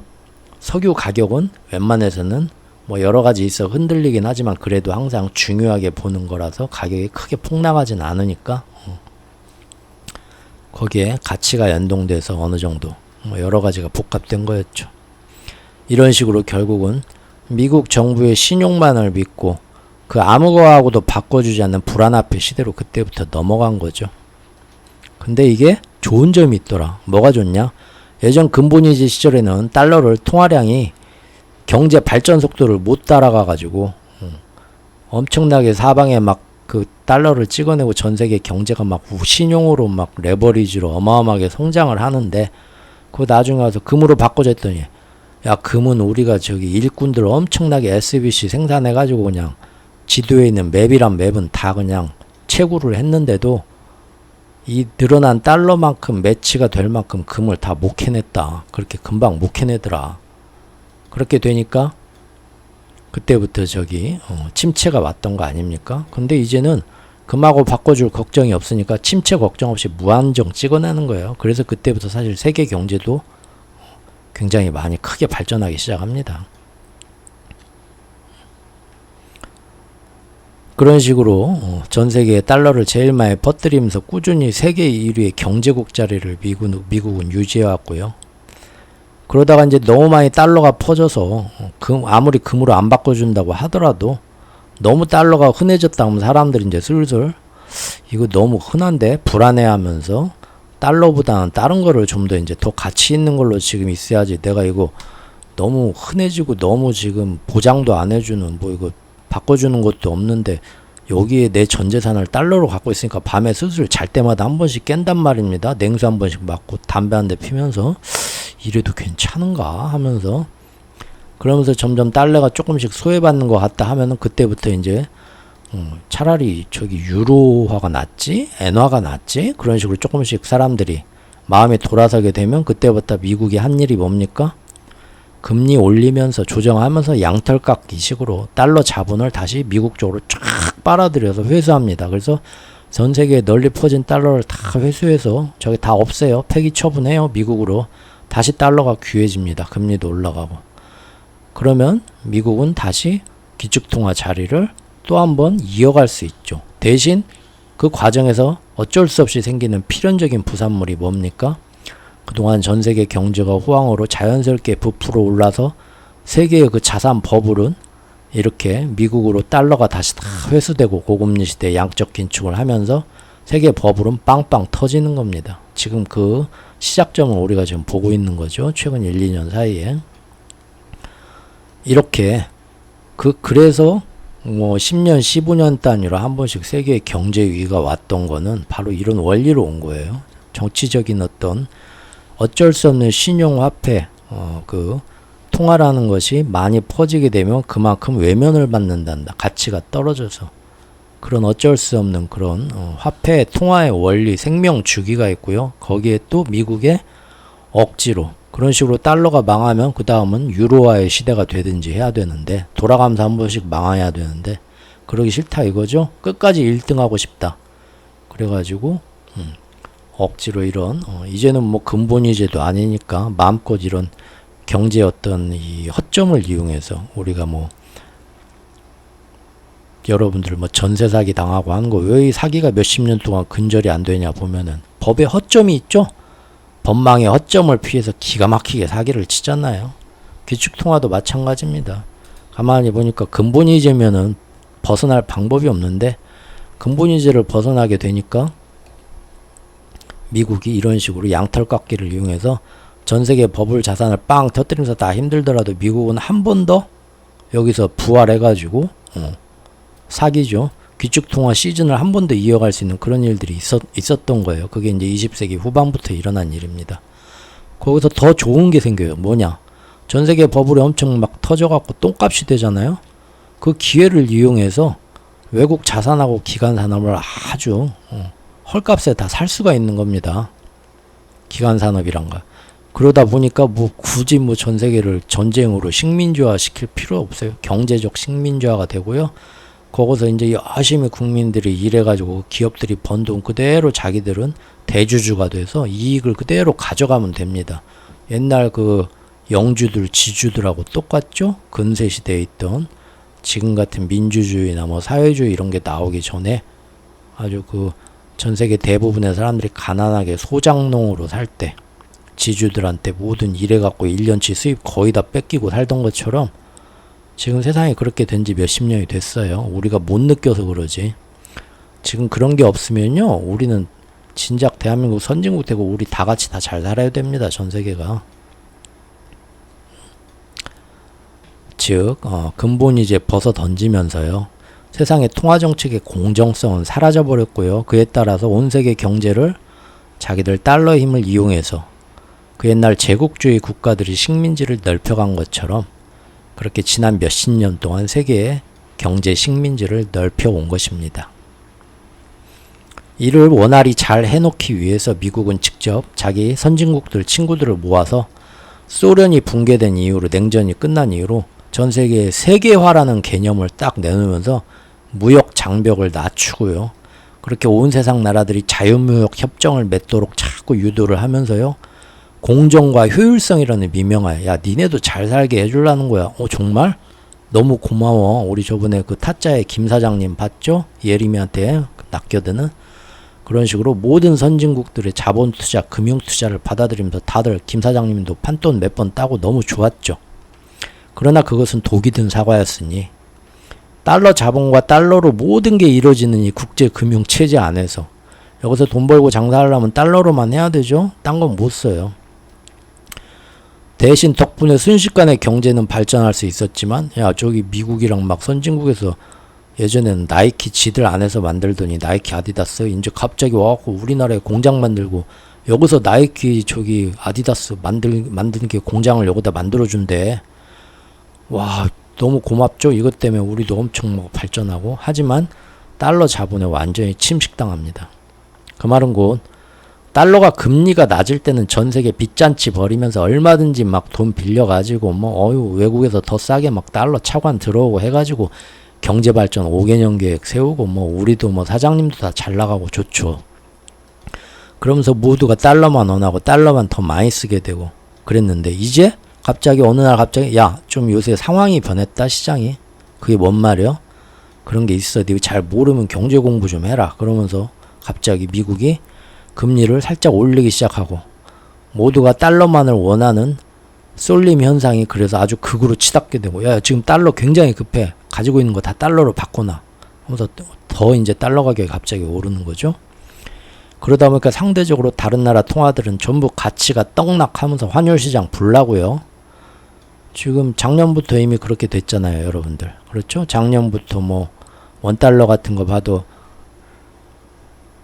S1: 석유 가격은 웬만해서는 뭐 여러 가지 있어 흔들리긴 하지만 그래도 항상 중요하게 보는 거라서 가격이 크게 폭락하진 않으니까 거기에 가치가 연동돼서 어느 정도 뭐 여러 가지가 복합된 거였죠. 이런 식으로 결국은 미국 정부의 신용만을 믿고 그 아무 거하고도 바꿔주지 않는 불안화폐 시대로 그때부터 넘어간 거죠. 근데 이게 좋은 점이 있더라. 뭐가 좋냐? 예전 근본위기 시절에는 달러를 통화량이 경제 발전 속도를 못 따라가 가지고 엄청나게 사방에 막 그 달러를 찍어내고 전 세계 경제가 막 신용으로 막 레버리지로 어마어마하게 성장을 하는데, 그거 나중에 와서 금으로 바꿔줘 했더니 야, 금은 우리가 저기 일꾼들 엄청나게 SBC 생산해 가지고 그냥 지도에 있는 맵이란 맵은 다 그냥 채굴을 했는데도 이 늘어난 달러만큼 매치가 될 만큼 금을 다 못 캐냈다. 그렇게 금방 못 캐내더라. 그렇게 되니까 그때부터 저기 침체가 왔던 거 아닙니까? 근데 이제는 금하고 바꿔줄 걱정이 없으니까 침체 걱정 없이 무한정 찍어내는 거예요. 그래서 그때부터 사실 세계 경제도 굉장히 많이 크게 발전하기 시작합니다. 그런 식으로 전 세계에 달러를 제일 많이 퍼뜨리면서 꾸준히 세계 1위의 경제국 자리를 미국은 유지해왔고요. 그러다가 이제 너무 많이 달러가 퍼져서 아무리 금으로 안 바꿔준다고 하더라도 너무 달러가 흔해졌다 하면 사람들이 이제 슬슬 이거 너무 흔한데 불안해하면서 달러보다는 다른 거를 좀 더 이제 더 가치 있는 걸로 지금 있어야지, 내가 이거 너무 흔해지고 너무 지금 보장도 안 해주는 뭐 이거 바꿔주는 것도 없는데 여기에 내 전 재산을 달러로 갖고 있으니까 밤에 슬슬 잘 때마다 한 번씩 깬단 말입니다. 냉수 한 번씩 맞고 담배 한 대 피면서 이래도 괜찮은가 하면서, 그러면서 점점 달러가 조금씩 소외받는 것 같다 하면은 그때부터 이제 차라리 저기 유로화가 낫지? 엔화가 낫지? 그런 식으로 조금씩 사람들이 마음이 돌아서게 되면 그때부터 미국이 한 일이 뭡니까? 금리 올리면서 조정하면서 양털 깎기 식으로 달러 자본을 다시 미국 쪽으로 쫙 빨아들여서 회수합니다. 그래서 전 세계에 널리 퍼진 달러를 다 회수해서 저기 다 없애요. 폐기 처분해요. 미국으로. 다시 달러가 귀해집니다. 금리도 올라가고. 그러면 미국은 다시 기축통화 자리를 또 한번 이어갈 수 있죠. 대신 그 과정에서 어쩔 수 없이 생기는 필연적인 부산물이 뭡니까? 그동안 전 세계 경제가 호황으로 자연스럽게 부풀어 올라서 세계의 그 자산 버블은 이렇게 미국으로 달러가 다시 다 회수되고 고금리 시대에 양적 긴축을 하면서 세계 버블은 빵빵 터지는 겁니다. 지금 그 시작점을 우리가 지금 보고 있는 거죠. 최근 1, 2년 사이에. 이렇게 그래서 뭐 10년, 15년 단위로 한 번씩 세계의 경제 위기가 왔던 거는 바로 이런 원리로 온 거예요. 정치적인 어쩔 수 없는 신용화폐 그 통화라는 것이 많이 퍼지게 되면 그만큼 외면을 받는단다. 가치가 떨어져서. 그런 어쩔 수 없는 그런 화폐 통화의 원리, 생명 주기가 있고요. 거기에 또 미국의 억지로 그런 식으로 달러가 망하면 그 다음은 유로화의 시대가 되든지 해야 되는데, 돌아가면서 한 번씩 망해야 되는데 그러기 싫다 이거죠. 끝까지 1등하고 싶다. 그래가지고 억지로 이런 이제는 뭐 근본이제도 아니니까 마음껏 이런 경제 어떤 이 허점을 이용해서 우리가 뭐 여러분들 뭐 전세 사기 당하고 하는 거 왜 이 사기가 몇십 년 동안 근절이 안 되냐 보면은 법에 허점이 있죠. 법망의 허점을 피해서 기가 막히게 사기를 치잖아요. 기축통화도 마찬가지입니다. 가만히 보니까 근본이제면은 벗어날 방법이 없는데 근본이제를 벗어나게 되니까 미국이 이런 식으로 양털 깎기를 이용해서 전 세계 버블 자산을 빵 터뜨리면서 다 힘들더라도 미국은 한 번 더 여기서 부활해가지고 사기죠. 기축통화 시즌을 한 번 더 이어갈 수 있는 그런 일들이 있었던 거예요. 그게 이제 20세기 후반부터 일어난 일입니다. 거기서 더 좋은 게 생겨요. 뭐냐? 전 세계 버블이 엄청 막 터져갖고 똥값이 되잖아요. 그 기회를 이용해서 외국 자산하고 기관 산업을 아주 헐값에 다 살 수가 있는 겁니다. 기관 산업이란 거. 그러다 보니까 뭐 굳이 뭐 전 세계를 전쟁으로 식민지화 시킬 필요 없어요. 경제적 식민지화가 되고요. 거기서 이제 열심히 국민들이 일해가지고 기업들이 번 돈 그대로 자기들은 대주주가 돼서 이익을 그대로 가져가면 됩니다. 옛날 그 영주들, 지주들하고 똑같죠? 근세시대에 있던 지금 같은 민주주의나 뭐 사회주의 이런 게 나오기 전에 아주 그 전 세계 대부분의 사람들이 가난하게 소작농으로 살 때 지주들한테 모든 일해갖고 1년치 수입 거의 다 뺏기고 살던 것처럼 지금 세상이 그렇게 된 지 몇십 년이 됐어요. 우리가 못 느껴서 그러지. 지금 그런 게 없으면요, 우리는 진작 대한민국 선진국 되고 우리 다 같이 다 잘 살아야 됩니다. 전 세계가. 즉 근본이 이제 벗어 던지면서요. 세상의 통화정책의 공정성은 사라져버렸고요. 그에 따라서 온 세계 경제를 자기들 달러의 힘을 이용해서 그 옛날 제국주의 국가들이 식민지를 넓혀간 것처럼 그렇게 지난 몇십 년 동안 세계의 경제 식민지를 넓혀온 것입니다. 이를 원활히 잘 해놓기 위해서 미국은 직접 자기 선진국들 친구들을 모아서 소련이 붕괴된 이후로 냉전이 끝난 이후로 전 세계의 세계화라는 개념을 딱 내놓으면서 무역 장벽을 낮추고요. 그렇게 온 세상 나라들이 자유무역 협정을 맺도록 자꾸 유도를 하면서요. 공정과 효율성이라는 미명하에 야 니네도 잘 살게 해주려는 거야. 정말? 너무 고마워. 우리 저번에 그 타짜의 김 사장님 봤죠? 예림이한테 낚여드는 그런 식으로 모든 선진국들의 자본투자, 금융투자를 받아들이면서 다들 김 사장님도 판돈 몇 번 따고 너무 좋았죠. 그러나 그것은 독이 든 사과였으니 달러 자본과 달러로 모든 게 이루어지는 이 국제금융체제 안에서 여기서 돈 벌고 장사하려면 달러로만 해야 되죠. 딴 건 못 써요. 대신 덕분에 순식간에 경제는 발전할 수 있었지만 야 저기 미국이랑 막 선진국에서 예전에는 나이키 지들 안에서 만들더니 나이키 아디다스 이제 갑자기 와갖고 우리나라에 공장 만들고 여기서 나이키 저기 아디다스 만드는 게 공장을 여기다 만들어준대. 와 너무 고맙죠. 이것 때문에 우리도 엄청 뭐 발전하고 하지만 달러 자본에 완전히 침식당합니다. 그 말은 곧 달러가 금리가 낮을 때는 전 세계 빚잔치 벌이면서 얼마든지 막 돈 빌려가지고 뭐 외국에서 더 싸게 막 달러 차관 들어오고 해가지고 경제 발전 5개년 계획 세우고 뭐 우리도 뭐 사장님도 다 잘 나가고 좋죠. 그러면서 모두가 달러만 원하고 달러만 더 많이 쓰게 되고 그랬는데 이제 갑자기 어느 날 갑자기 야 좀 요새 상황이 변했다 시장이. 그게 뭔 말이야? 그런 게 있어. 네가 잘 모르면 경제 공부 좀 해라. 그러면서 갑자기 미국이 금리를 살짝 올리기 시작하고 모두가 달러만을 원하는 쏠림 현상이 그래서 아주 극으로 치닫게 되고 야 지금 달러 굉장히 급해. 가지고 있는 거 다 달러로 바꿔놔. 하면서 더 이제 달러 가격이 갑자기 오르는 거죠. 그러다 보니까 상대적으로 다른 나라 통화들은 전부 가치가 떡락하면서 환율시장 불나고요. 지금 작년부터 이미 그렇게 됐잖아요, 여러분들. 그렇죠? 작년부터 뭐 원달러 같은 거 봐도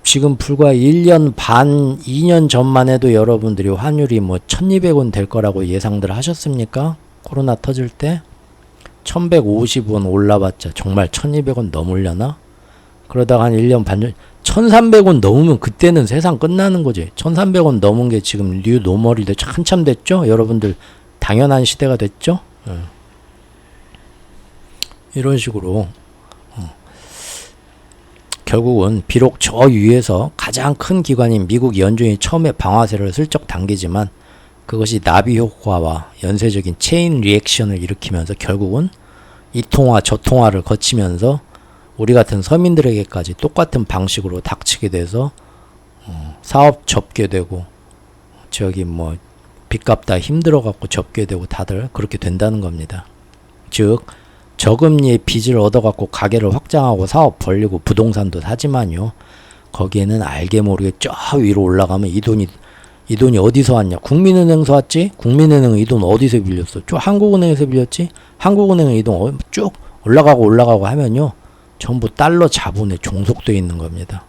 S1: 지금 불과 1년 반, 2년 전만 해도 여러분들이 환율이 뭐 1200원 될 거라고 예상들 하셨습니까? 코로나 터질 때 1150원 올라봤자 정말 1200원 넘으려나? 그러다가 한 1년 반, 1300원 넘으면 그때는 세상 끝나는 거지. 1300원 넘은 게 지금 뉴 노멀이 한참 됐죠? 여러분들 당연한 시대가 됐죠? 이런 식으로 결국은 비록 저 위에서 가장 큰 기관인 미국 연준이 처음에 방아쇠를 슬쩍 당기지만 그것이 나비 효과와 연쇄적인 체인 리액션을 일으키면서 결국은 이 통화 저 통화를 거치면서 우리 같은 서민들에게까지 똑같은 방식으로 닥치게 돼서 사업 접게 되고 저기 뭐 빚 갚다 힘들어 갖고 접게 되고 다들 그렇게 된다는 겁니다. 즉 저금리의 빚을 얻어 갖고 가게를 확장하고 사업 벌리고 부동산도 사지만요. 거기에는 알게 모르게 저 위로 올라가면 이 돈이 어디서 왔냐? 국민은행에서 왔지? 국민은행은 이 돈 어디서 빌렸어? 쭉 한국은행에서 빌렸지? 한국은행은 이 돈 쭉 올라가고 하면요. 전부 달러 자본에 종속되어 있는 겁니다.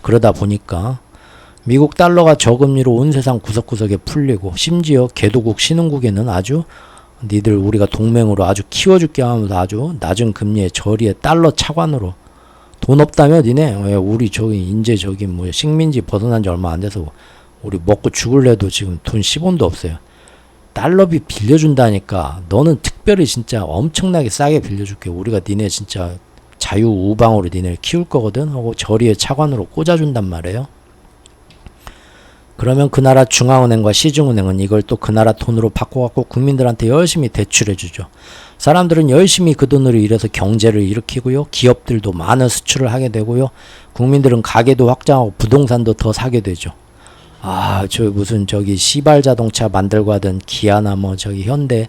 S1: 그러다 보니까 미국 달러가 저금리로 온 세상 구석구석에 풀리고 심지어 개도국 신흥국에는 아주 니들 우리가 동맹으로 아주 키워줄게 하면서 아주 낮은 금리의 저리의 달러 차관으로 돈 없다며 니네 우리 저기 인제 저기 뭐 식민지 벗어난 지 얼마 안 돼서 우리 먹고 죽을래도 지금 돈 10원도 없어요. 달러비 빌려준다니까. 너는 특별히 진짜 엄청나게 싸게 빌려줄게. 우리가 니네 진짜 자유우방으로 니네를 키울 거거든 하고 저리에 차관으로 꽂아준단 말이에요. 그러면 그 나라 중앙은행과 시중은행은 이걸 또 그 나라 돈으로 바꿔갖고 국민들한테 열심히 대출해주죠. 사람들은 열심히 그 돈으로 일해서 경제를 일으키고요. 기업들도 많은 수출을 하게 되고요. 국민들은 가게도 확장하고 부동산도 더 사게 되죠. 아, 저 무슨 저기 시발 자동차 만들고 하던 기아나 뭐 저기 현대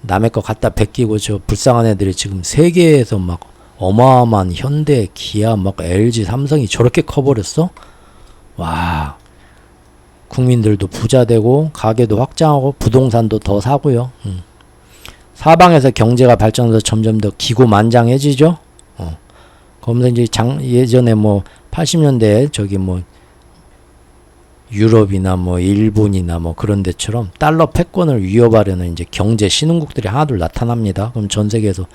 S1: 남의 거 갖다 베끼고 저 불쌍한 애들이 지금 세계에서 막 어마어마한 현대, 기아, 막 LG, 삼성이 저렇게 커버렸어? 와, 국민들도 부자 되고 가게도 확장하고 부동산도 더 사고요. 사방에서 경제가 발전해서 점점 더 기고만장해지죠. 그러면서 이제 예전에 뭐 80년대에 저기 뭐 유럽이나 뭐 일본이나 뭐 그런 데처럼 달러 패권을 위협하려는 이제 경제 신흥국들이 하나둘 나타납니다. 그럼 전 세계에서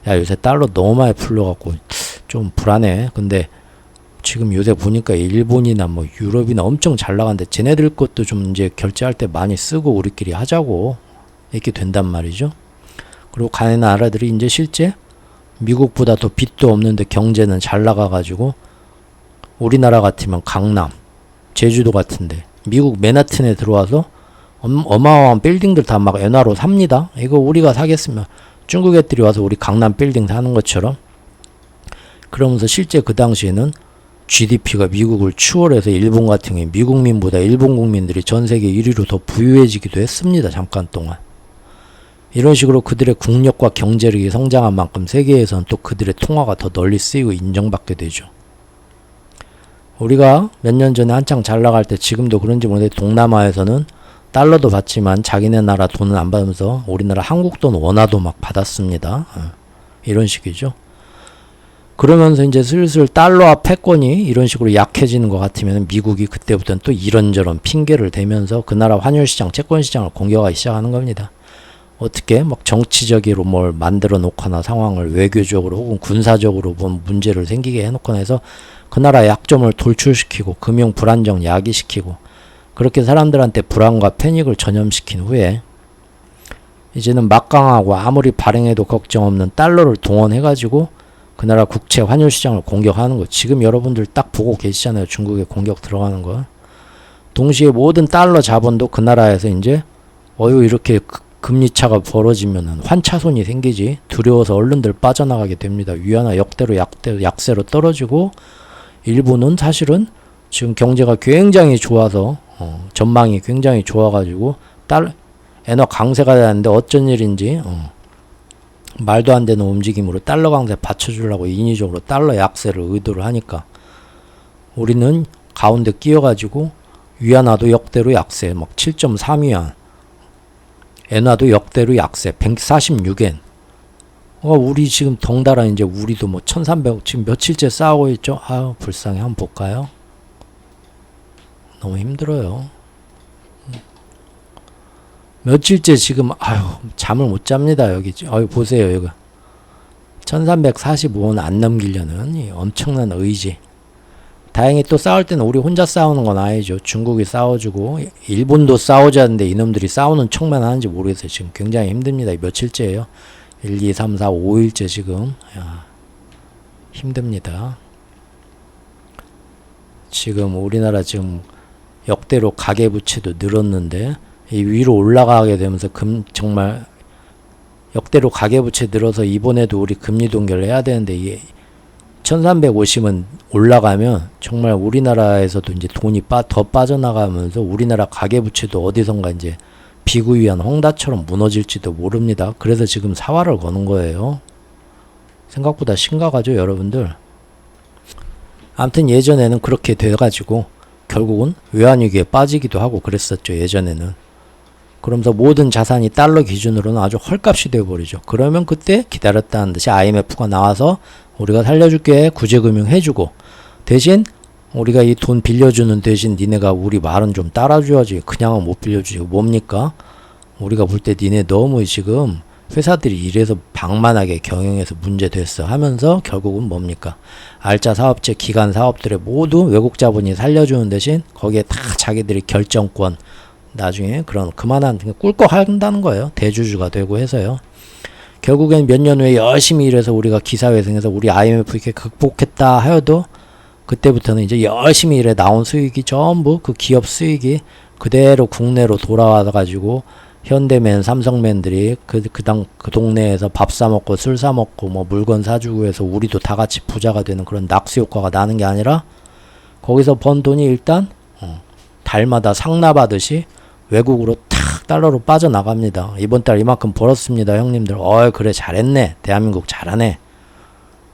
S1: 야, 요새 달러 너무 많이 풀려갖고 좀 불안해. 근데 지금 요새 보니까 일본이나 뭐 유럽이나 엄청 잘 나가는데 쟤네들 것도 좀 이제 결제할 때 많이 쓰고 우리끼리 하자고 이렇게 된단 말이죠. 그리고 가난한 나라들이 이제 실제 미국보다 더 빚도 없는데 경제는 잘 나가가지고 우리나라 같으면 강남, 제주도 같은데 미국 맨하튼에 들어와서 어마어마한 빌딩들 다 막 엔화로 삽니다. 이거 우리가 사겠으면 중국 애들이 와서 우리 강남 빌딩 사는 것처럼. 그러면서 실제 그 당시에는 GDP가 미국을 추월해서 일본 같은 경우에 미국민보다 일본 국민들이 전 세계 1위로 더 부유해지기도 했습니다. 잠깐 동안. 이런 식으로 그들의 국력과 경제력이 성장한 만큼 세계에서는 또 그들의 통화가 더 널리 쓰이고 인정받게 되죠. 우리가 몇 년 전에 한창 잘 나갈 때 지금도 그런지 모르겠는데 동남아에서는 달러도 받지만 자기네 나라 돈은 안 받으면서 우리나라 한국 돈 원화도 막 받았습니다. 이런 식이죠. 그러면서 이제 슬슬 달러와 패권이 이런 식으로 약해지는 것 같으면 미국이 그때부터는 또 이런저런 핑계를 대면서 그 나라 환율시장, 채권시장을 공격하기 시작하는 겁니다. 어떻게 막 정치적으로 뭘 만들어 놓거나 상황을 외교적으로 혹은 군사적으로 뭔 문제를 생기게 해놓거나 해서 그 나라 약점을 돌출시키고 금융 불안정 야기시키고 그렇게 사람들한테 불안과 패닉을 전염시킨 후에 이제는 막강하고 아무리 발행해도 걱정 없는 달러를 동원해가지고 그 나라 국채 환율 시장을 공격하는 거. 지금 여러분들 딱 보고 계시잖아요. 중국에 공격 들어가는 거. 동시에 모든 달러 자본도 그 나라에서 이제 이렇게 금리차가 벌어지면은 환차손이 생기지. 두려워서 얼른들 빠져나가게 됩니다. 위안화 역대로 약세로 떨어지고 일본은 사실은 지금 경제가 굉장히 좋아서 전망이 굉장히 좋아가지고 엔화 강세가 되는데 어쩐 일인지 말도 안 되는 움직임으로 달러 강세 받쳐주려고 인위적으로 달러 약세를 의도를 하니까 우리는 가운데 끼어가지고 위안화도 역대로 약세 막 7.3위안 엔화도 역대로 약세 146엔 우리 지금 덩달아 이제 우리도 뭐 1300 지금 며칠째 싸우고 있죠. 아유 불쌍해. 한번 볼까요? 너무 힘들어요. 며칠째 지금 잠을 못 잡니다. 여기 보세요. 여기 1345원 안 넘기려는 이 엄청난 의지. 다행히 또 싸울 때는 우리 혼자 싸우는 건 아니죠. 중국이 싸워주고 일본도 싸우자는데 이놈들이 싸우는 척만 하는지 모르겠어요. 지금 굉장히 힘듭니다. 며칠째예요. 1, 2, 3, 4, 5일째 지금. 힘듭니다. 지금 우리나라 지금 역대로 가계부채도 늘었는데 이 위로 올라가게 되면서 정말 역대로 가계부채 늘어서 이번에도 우리 금리 동결을 해야 되는데 이게 1350은 올라가면 정말 우리나라에서도 이제 돈이 더 빠져나가면서 우리나라 가계부채도 어디선가 이제 비구위한 홍다처럼 무너질지도 모릅니다. 그래서 지금 사활을 거는 거예요. 생각보다 심각하죠, 여러분들. 아무튼 예전에는 그렇게 돼가지고 결국은 외환위기에 빠지기도 하고 그랬었죠, 예전에는. 그러면서 모든 자산이 달러 기준으로는 아주 헐값이 되어버리죠. 그러면 그때 기다렸다는 듯이 IMF가 나와서 우리가 살려줄게 구제금융 해주고 대신 우리가 이 돈 빌려주는 대신 니네가 우리 말은 좀 따라줘야지. 그냥은 못 빌려주지. 뭡니까? 우리가 볼 때 니네 너무 지금 회사들이 이래서 방만하게 경영해서 문제됐어 하면서 결국은 뭡니까? 알짜 사업체 기관 사업들에 모두 외국 자본이 살려주는 대신 거기에 다 자기들이 결정권 나중에 그런 그만한 꿀꺽 한다는 거예요. 대주주가 되고 해서요. 결국엔 몇 년 후에 열심히 일해서 우리가 기사회생해서 우리 IMF 이렇게 극복했다 하여도 그때부터는 이제 열심히 일해 나온 수익이 전부 그 기업 수익이 그대로 국내로 돌아와 가지고 현대맨, 삼성맨들이 그 동네에서 밥 사 먹고 술 사 먹고 뭐 물건 사주고 해서 우리도 다 같이 부자가 되는 그런 낙수 효과가 나는 게 아니라 거기서 번 돈이 일단 달마다 상납하듯이 외국으로 탁 달러로 빠져나갑니다. 이번 달 이만큼 벌었습니다, 형님들. 그래 잘했네. 대한민국 잘하네.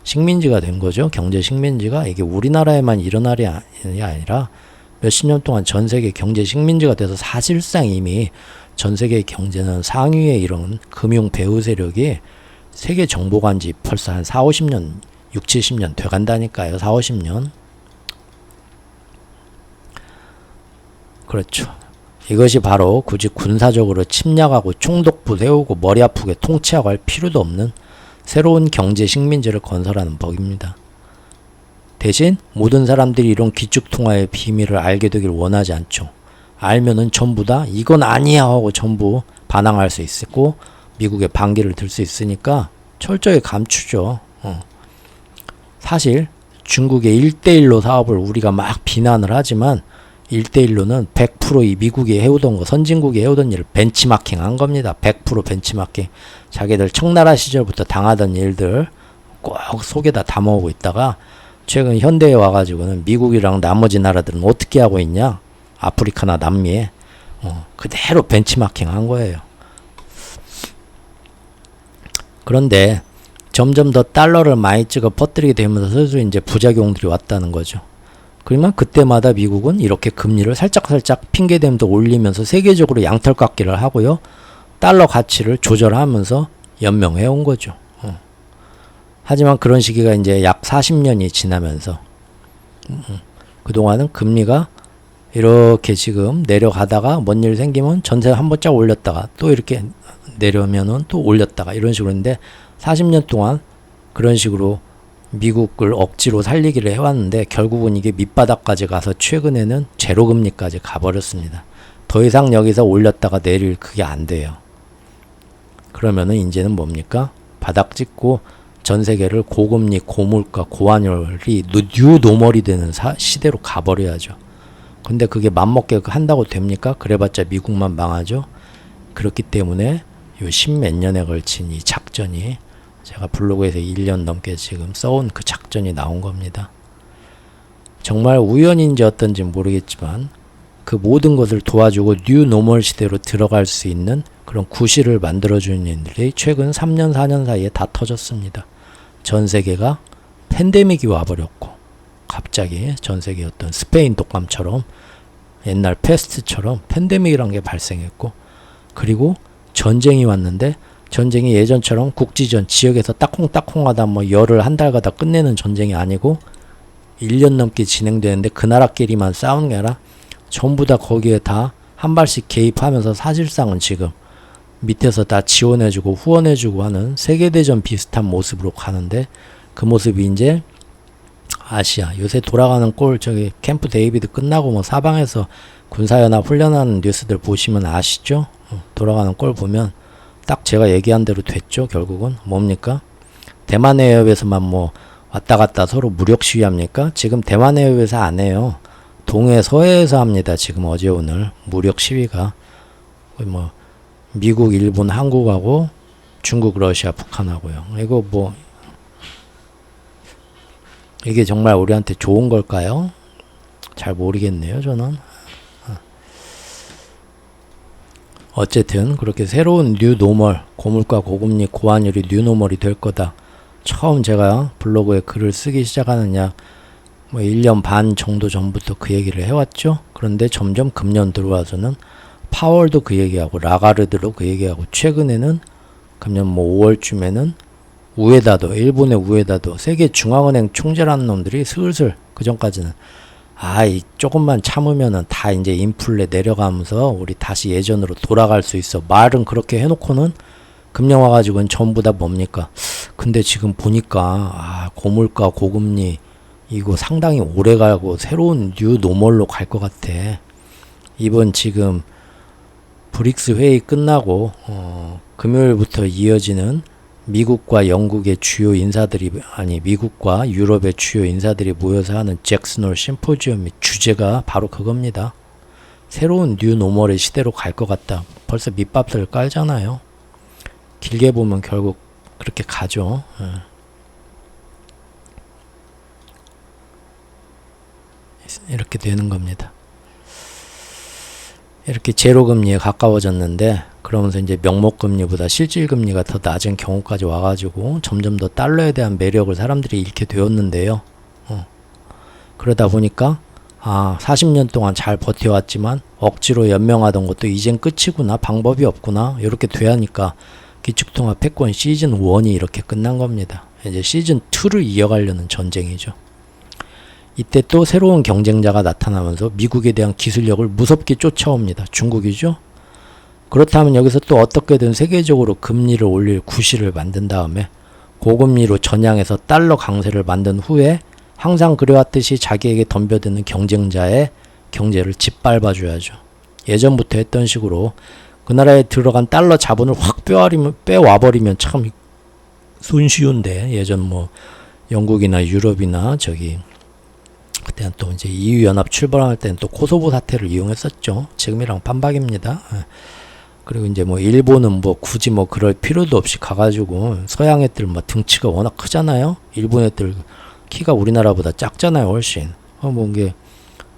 S1: 식민지가 된 거죠. 경제 식민지가. 이게 우리나라에만 일어날 일이 아니라 몇십 년 동안 전 세계 경제 식민지가 돼서 사실상 이미 전 세계 경제는 상위에 이런 금융 배후 세력이 세계 정복한 지 벌써 한 4, 50년, 6, 70년 돼간다니까요. 4, 50년. 그렇죠. 이것이 바로 굳이 군사적으로 침략하고 총독부 세우고 머리 아프게 통치하고 할 필요도 없는 새로운 경제 식민지를 건설하는 법입니다. 대신 모든 사람들이 이런 기축통화의 비밀을 알게 되길 원하지 않죠. 알면은 전부 다 이건 아니야 하고 전부 반항할 수 있고 미국의 반기를 들 수 있으니까 철저히 감추죠. 사실 중국의 1대1로 사업을 우리가 막 비난을 하지만 1대1로는 100% 이 미국이 해오던 거, 선진국이 해오던 일을 벤치마킹 한 겁니다. 100% 벤치마킹. 자기들 청나라 시절부터 당하던 일들 꼭 속에다 담아오고 있다가 최근 현대에 와가지고는 미국이랑 나머지 나라들은 어떻게 하고 있냐? 아프리카나 남미에 그대로 벤치마킹 한 거예요. 그런데 점점 더 달러를 많이 찍어 퍼뜨리게 되면서 슬슬 이제 부작용들이 왔다는 거죠. 그러면 그때마다 미국은 이렇게 금리를 살짝살짝 핑계대면서 올리면서 세계적으로 양털깎기를 하고요. 달러 가치를 조절하면서 연명해 온 거죠. 하지만 그런 시기가 이제 약 40년이 지나면서 그동안은 금리가 이렇게 지금 내려가다가 뭔 일 생기면 전세 한번 쫙 올렸다가 또 이렇게 내려면은 또 올렸다가 이런 식으로 했는데 40년 동안 그런 식으로 미국을 억지로 살리기를 해왔는데 결국은 이게 밑바닥까지 가서 최근에는 제로금리까지 가버렸습니다. 더 이상 여기서 올렸다가 내릴 그게 안 돼요. 그러면은 이제는 뭡니까? 바닥 찍고 전 세계를 고금리, 고물가, 고환율이 뉴노멀이 되는 시대로 가버려야죠. 근데 그게 맘먹게 한다고 됩니까? 그래봤자 미국만 망하죠. 그렇기 때문에 요 십몇 년에 걸친 이 작전이 제가 블로그에서 1년 넘게 지금 써온 그 작전이 나온 겁니다. 정말 우연인지 어떤지 모르겠지만 그 모든 것을 도와주고 뉴노멀 시대로 들어갈 수 있는 그런 구실을 만들어주는 일들이 최근 3년 4년 사이에 다 터졌습니다. 전 세계가 팬데믹이 와버렸고 갑자기 전 세계 어떤 스페인 독감처럼 옛날 패스트처럼 팬데믹이란 게 발생했고 그리고 전쟁이 왔는데 전쟁이 예전처럼 국지전 지역에서 따콩따콩 하다 뭐 열흘 한 달 가다 끝내는 전쟁이 아니고 1년 넘게 진행되는데 그 나라끼리만 싸우는 게 아니라 전부 다 거기에 다 한 발씩 개입하면서 사실상은 지금 밑에서 다 지원해주고 후원해주고 하는 세계대전 비슷한 모습으로 가는데 그 모습이 이제 아시아 요새 돌아가는 꼴 저기 캠프 데이비드 끝나고 뭐 사방에서 군사연합 훈련하는 뉴스들 보시면 아시죠? 돌아가는 꼴 보면 딱 제가 얘기한 대로 됐죠. 결국은 뭡니까? 대만 해협에서만 뭐 왔다 갔다 서로 무력 시위합니까? 지금 대만 해협에서 안 해요. 동해 서해에서 합니다. 지금 어제 오늘 무력 시위가 뭐 미국, 일본, 한국하고 중국, 러시아, 북한하고요. 이거 뭐 이게 정말 우리한테 좋은 걸까요? 잘 모르겠네요. 저는. 어쨌든 그렇게 새로운 뉴노멀, 고물가, 고금리, 고환율이 뉴노멀이 될 거다. 처음 제가 블로그에 글을 쓰기 시작하는 약 뭐 1년 반 정도 전부터 그 얘기를 해왔죠. 그런데 점점 금년 들어와서는 파월도 그 얘기하고 라가르드도 그 얘기하고 최근에는 금년 뭐 5월쯤에는 우에다도 일본의 우에다도 세계 중앙은행 총재라는 놈들이 슬슬 그 전까지는 이 조금만 참으면은 다 이제 인플레 내려가면서 우리 다시 예전으로 돌아갈 수 있어. 말은 그렇게 해놓고는 금령 와가지고는 전부 다 뭡니까? 근데 지금 보니까 고물가 고금리 이거 상당히 오래 가고 새로운 뉴 노멀로 갈 것 같아. 이번 지금 브릭스 회의 끝나고 금요일부터 이어지는 미국과 영국의 주요 인사들이 미국과 유럽의 주요 인사들이 모여서 하는 잭슨홀 심포지엄의 주제가 바로 그겁니다. 새로운 뉴 노멀의 시대로 갈 것 같다. 벌써 밑밥을 깔잖아요. 길게 보면 결국 그렇게 가죠. 이렇게 되는 겁니다. 이렇게 제로금리에 가까워졌는데 그러면서 이제 명목금리보다 실질금리가 더 낮은 경우까지 와가지고 점점 더 달러에 대한 매력을 사람들이 잃게 되었는데요. 그러다 보니까 40년 동안 잘 버텨왔지만 억지로 연명하던 것도 이젠 끝이구나, 방법이 없구나, 이렇게 돼야니까 기축통화 패권 시즌 1이 이렇게 끝난 겁니다. 이제 시즌 2를 이어가려는 전쟁이죠. 이때 또 새로운 경쟁자가 나타나면서 미국에 대한 기술력을 무섭게 쫓아옵니다. 중국이죠. 그렇다면 여기서 또 어떻게든 세계적으로 금리를 올릴 구실을 만든 다음에 고금리로 전향해서 달러 강세를 만든 후에 항상 그래왔듯이 자기에게 덤벼드는 경쟁자의 경제를 짓밟아줘야죠. 예전부터 했던 식으로 그 나라에 들어간 달러 자본을 확 빼와버리면 참 손쉬운데, 예전 뭐 영국이나 유럽이나 그때는 또 이제 EU 연합 출발할 때는 또 코소보 사태를 이용했었죠. 지금이랑 반박입니다. 그리고 이제 뭐 일본은 뭐 굳이 뭐 그럴 필요도 없이 가가지고 서양 애들 뭐 등치가 워낙 크잖아요. 일본 애들 키가 우리나라보다 작잖아요, 훨씬. 뭐 이게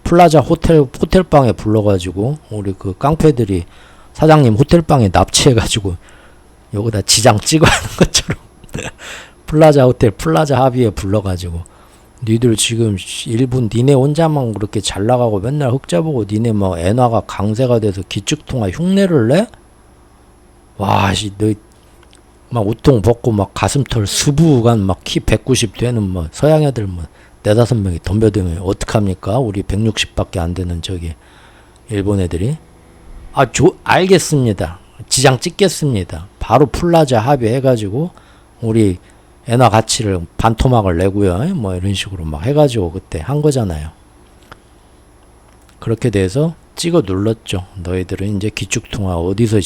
S1: 플라자 호텔방에 불러가지고 우리 그 깡패들이 사장님 호텔방에 납치해가지고 여기다 지장 찍어 하는 것처럼 플라자 호텔 플라자 합의에 불러가지고 니들 지금 일본 니네 혼자만 그렇게 잘 나가고 맨날 흑자 보고 니네 뭐 엔화가 강세가 돼서 기축통화 흉내를 내? 와, 너 막 우통 벗고 막 가슴털 수부간 막 키 190 되는 뭐 서양 애들 뭐 4-5명이 덤벼들면 어떡합니까? 우리 160밖에 안 되는 일본 애들이. 알겠습니다. 지장 찍겠습니다. 바로 플라자 합의해가지고 우리 엔화 가치를 반토막을 내고요. 뭐 이런 식으로 막 해가지고 그때 한 거잖아요. 그렇게 돼서 찍어 눌렀죠. 너희들은 이제 기축통화 어디서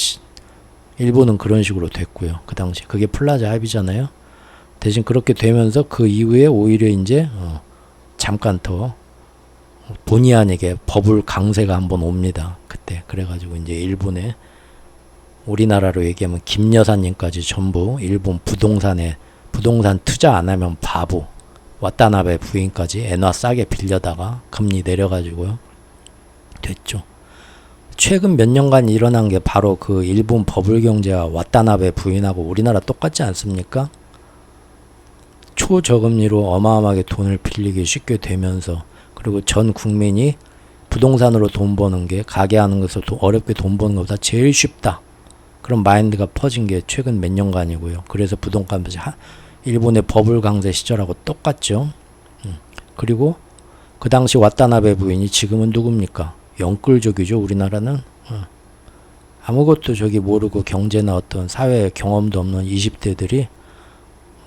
S1: 일본은 그런 식으로 됐고요. 그 당시 그게 플라자 합의잖아요. 대신 그렇게 되면서 그 이후에 오히려 이제 잠깐 더 본의 아니게 버블 강세가 한번 옵니다. 그때 그래가지고 이제 일본에 우리나라로 얘기하면 김 여사님까지 전부 일본 부동산 투자 안 하면 바보, 와타나베 부인까지 엔화 싸게 빌려다가 금리 내려가지고요. 됐죠. 최근 몇 년간 일어난 게 바로 그 일본 버블 경제와 와타나베 부인하고 우리나라 똑같지 않습니까? 초저금리로 어마어마하게 돈을 빌리기 쉽게 되면서, 그리고 전 국민이 부동산으로 돈 버는 게 가게하는 것에서 어렵게 돈 버는 것보다 제일 쉽다. 그런 마인드가 퍼진 게 최근 몇 년간이고요. 그래서 부동산까지 일본의 버블 강세 시절하고 똑같죠. 그리고 그 당시 와타나베 부인이 지금은 누굽니까? 영끌족이죠. 우리나라는 아무것도 모르고 경제나 어떤 사회 경험도 없는 20대들이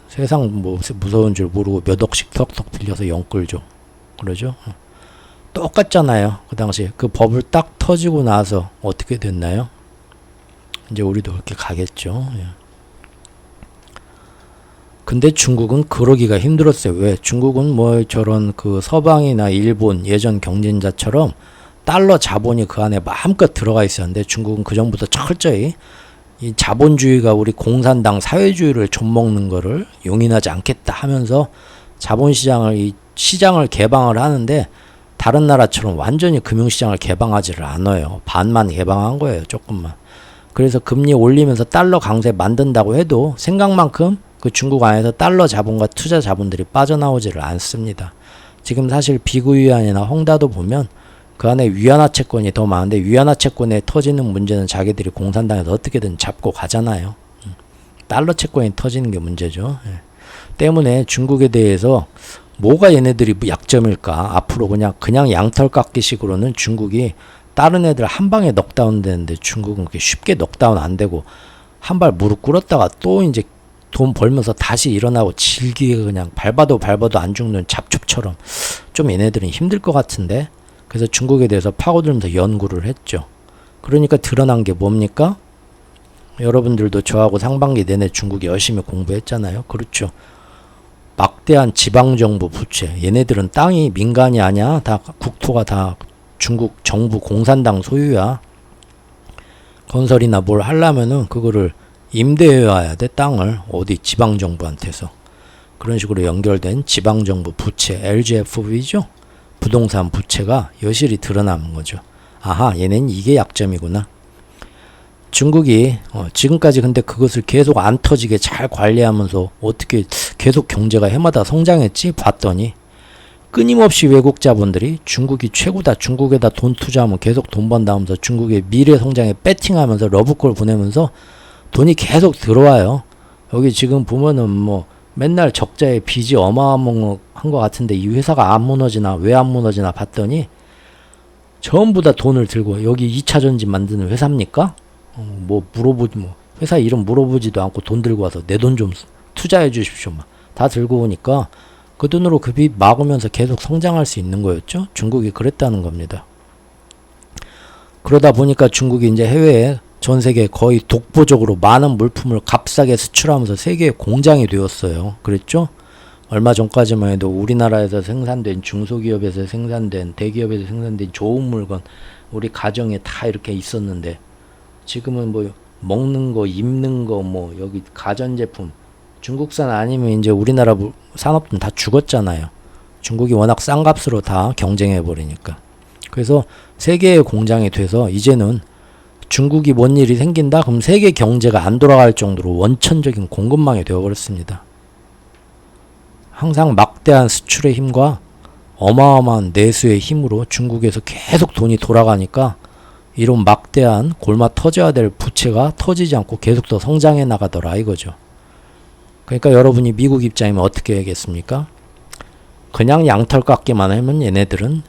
S1: 세상 뭐 무서운 줄 모르고 몇 억씩 턱턱 빌려서 영끌족 그러죠. 똑같잖아요. 그 당시 그 버블 딱 터지고 나서 어떻게 됐나요? 이제 우리도 그렇게 가겠죠. 근데 중국은 그러기가 힘들었어요. 왜? 중국은 뭐 저런 그 서방이나 일본 예전 경쟁자처럼 달러 자본이 그 안에 마음껏 들어가 있었는데, 중국은 그 전부터 철저히 이 자본주의가 우리 공산당 사회주의를 좀먹는 거를 용인하지 않겠다 하면서 이 시장을 개방을 하는데, 다른 나라처럼 완전히 금융시장을 개방하지를 않아요. 반만 개방한 거예요. 조금만. 그래서 금리 올리면서 달러 강세 만든다고 해도 생각만큼 그 중국 안에서 달러 자본과 투자 자본들이 빠져나오지를 않습니다. 지금 사실 비구위안이나 헝다도 보면 그 안에 위안화 채권이 더 많은데, 위안화 채권에 터지는 문제는 자기들이 공산당에서 어떻게든 잡고 가잖아요. 달러 채권이 터지는 게 문제죠. 때문에 중국에 대해서 뭐가 얘네들이 약점일까? 앞으로 그냥 양털 깎기 식으로는 중국이 다른 애들 한 방에 넉다운 되는데, 중국은 그렇게 쉽게 넉다운 안 되고, 한 발 무릎 꿇었다가 또 이제 돈 벌면서 다시 일어나고 질기게 그냥 밟아도 안 죽는 잡초처럼 좀 얘네들은 힘들 것 같은데, 그래서 중국에 대해서 파고들면서 연구를 했죠. 그러니까 드러난 게 뭡니까? 여러분들도 저하고 상반기 내내 중국 열심히 공부했잖아요. 그렇죠. 막대한 지방정부 부채. 얘네들은 땅이 민간이 아니야. 다 국토가 다 중국 정부 공산당 소유야. 건설이나 뭘 하려면은 그거를 임대해 와야 돼. 땅을 어디 지방정부한테서. 그런 식으로 연결된 지방정부 부채, LGFV죠. 부동산 부채가 여실히 드러나는 거죠. 아하, 얘는 이게 약점이구나. 중국이 지금까지 근데 그것을 계속 안 터지게 잘 관리하면서 어떻게 계속 경제가 해마다 성장했지 봤더니, 끊임없이 외국 자본들이 중국이 최고다, 중국에다 돈 투자하면 계속 돈 번다 하면서 중국의 미래 성장에 배팅하면서 러브콜 보내면서 돈이 계속 들어와요. 여기 지금 보면은 뭐 맨날 적자에 빚이 어마어마한 것 같은데 이 회사가 안 무너지나 왜 안 무너지나 봤더니 전부 다 돈을 들고, 여기 2차 전지 만드는 회사입니까? 뭐 회사 이름 물어보지도 않고 돈 들고 와서 내 돈 좀 투자해 주십시오. 다 들고 오니까 그 돈으로 그 빚 막으면서 계속 성장할 수 있는 거였죠. 중국이 그랬다는 겁니다. 그러다 보니까 중국이 이제 해외에 전 세계 거의 독보적으로 많은 물품을 값싸게 수출하면서 세계의 공장이 되었어요. 그랬죠? 얼마 전까지만 해도 우리나라에서 생산된 중소기업에서 생산된 대기업에서 생산된 좋은 물건 우리 가정에 다 이렇게 있었는데, 지금은 뭐 먹는 거, 입는 거, 뭐 여기 가전제품 중국산 아니면 이제 우리나라 산업은 다 죽었잖아요. 중국이 워낙 싼 값으로 다 경쟁해 버리니까. 그래서 세계의 공장이 돼서 이제는 중국이 뭔 일이 생긴다? 그럼 세계 경제가 안 돌아갈 정도로 원천적인 공급망이 되어버렸습니다. 항상 막대한 수출의 힘과 어마어마한 내수의 힘으로 중국에서 계속 돈이 돌아가니까 이런 막대한 골마 터져야 될 부채가 터지지 않고 계속 더 성장해 나가더라 이거죠. 그러니까 여러분이 미국 입장이면 어떻게 해야겠습니까? 그냥 양털 깎기만 하면 얘네들은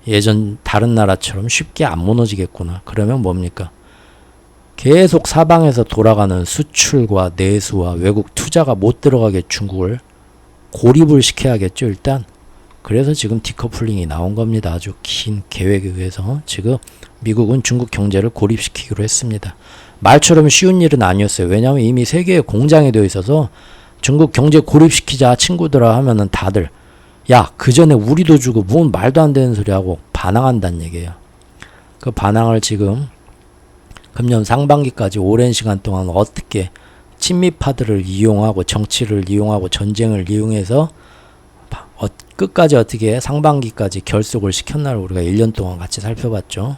S1: 예전 다른 나라처럼 쉽게 안 무너지겠구나. 그러면 뭡니까? 계속 사방에서 돌아가는 수출과 내수와 외국 투자가 못 들어가게 중국을 고립을 시켜야겠죠, 일단. 그래서 지금 디커플링이 나온 겁니다. 아주 긴 계획에 의해서 지금 미국은 중국 경제를 고립시키기로 했습니다. 말처럼 쉬운 일은 아니었어요. 왜냐하면 이미 세계에 공장이 되어 있어서 중국 경제 고립시키자 친구들아 하면은 다들 야, 그 전에 우리도 주고 뭔 말도 안 되는 소리 하고 반항한다는 얘기예요. 그 반항을 지금 금년 상반기까지 오랜 시간 동안 어떻게 친미파들을 이용하고 정치를 이용하고 전쟁을 이용해서 끝까지 어떻게 상반기까지 결속을 시켰나를 우리가 1년 동안 같이 살펴봤죠.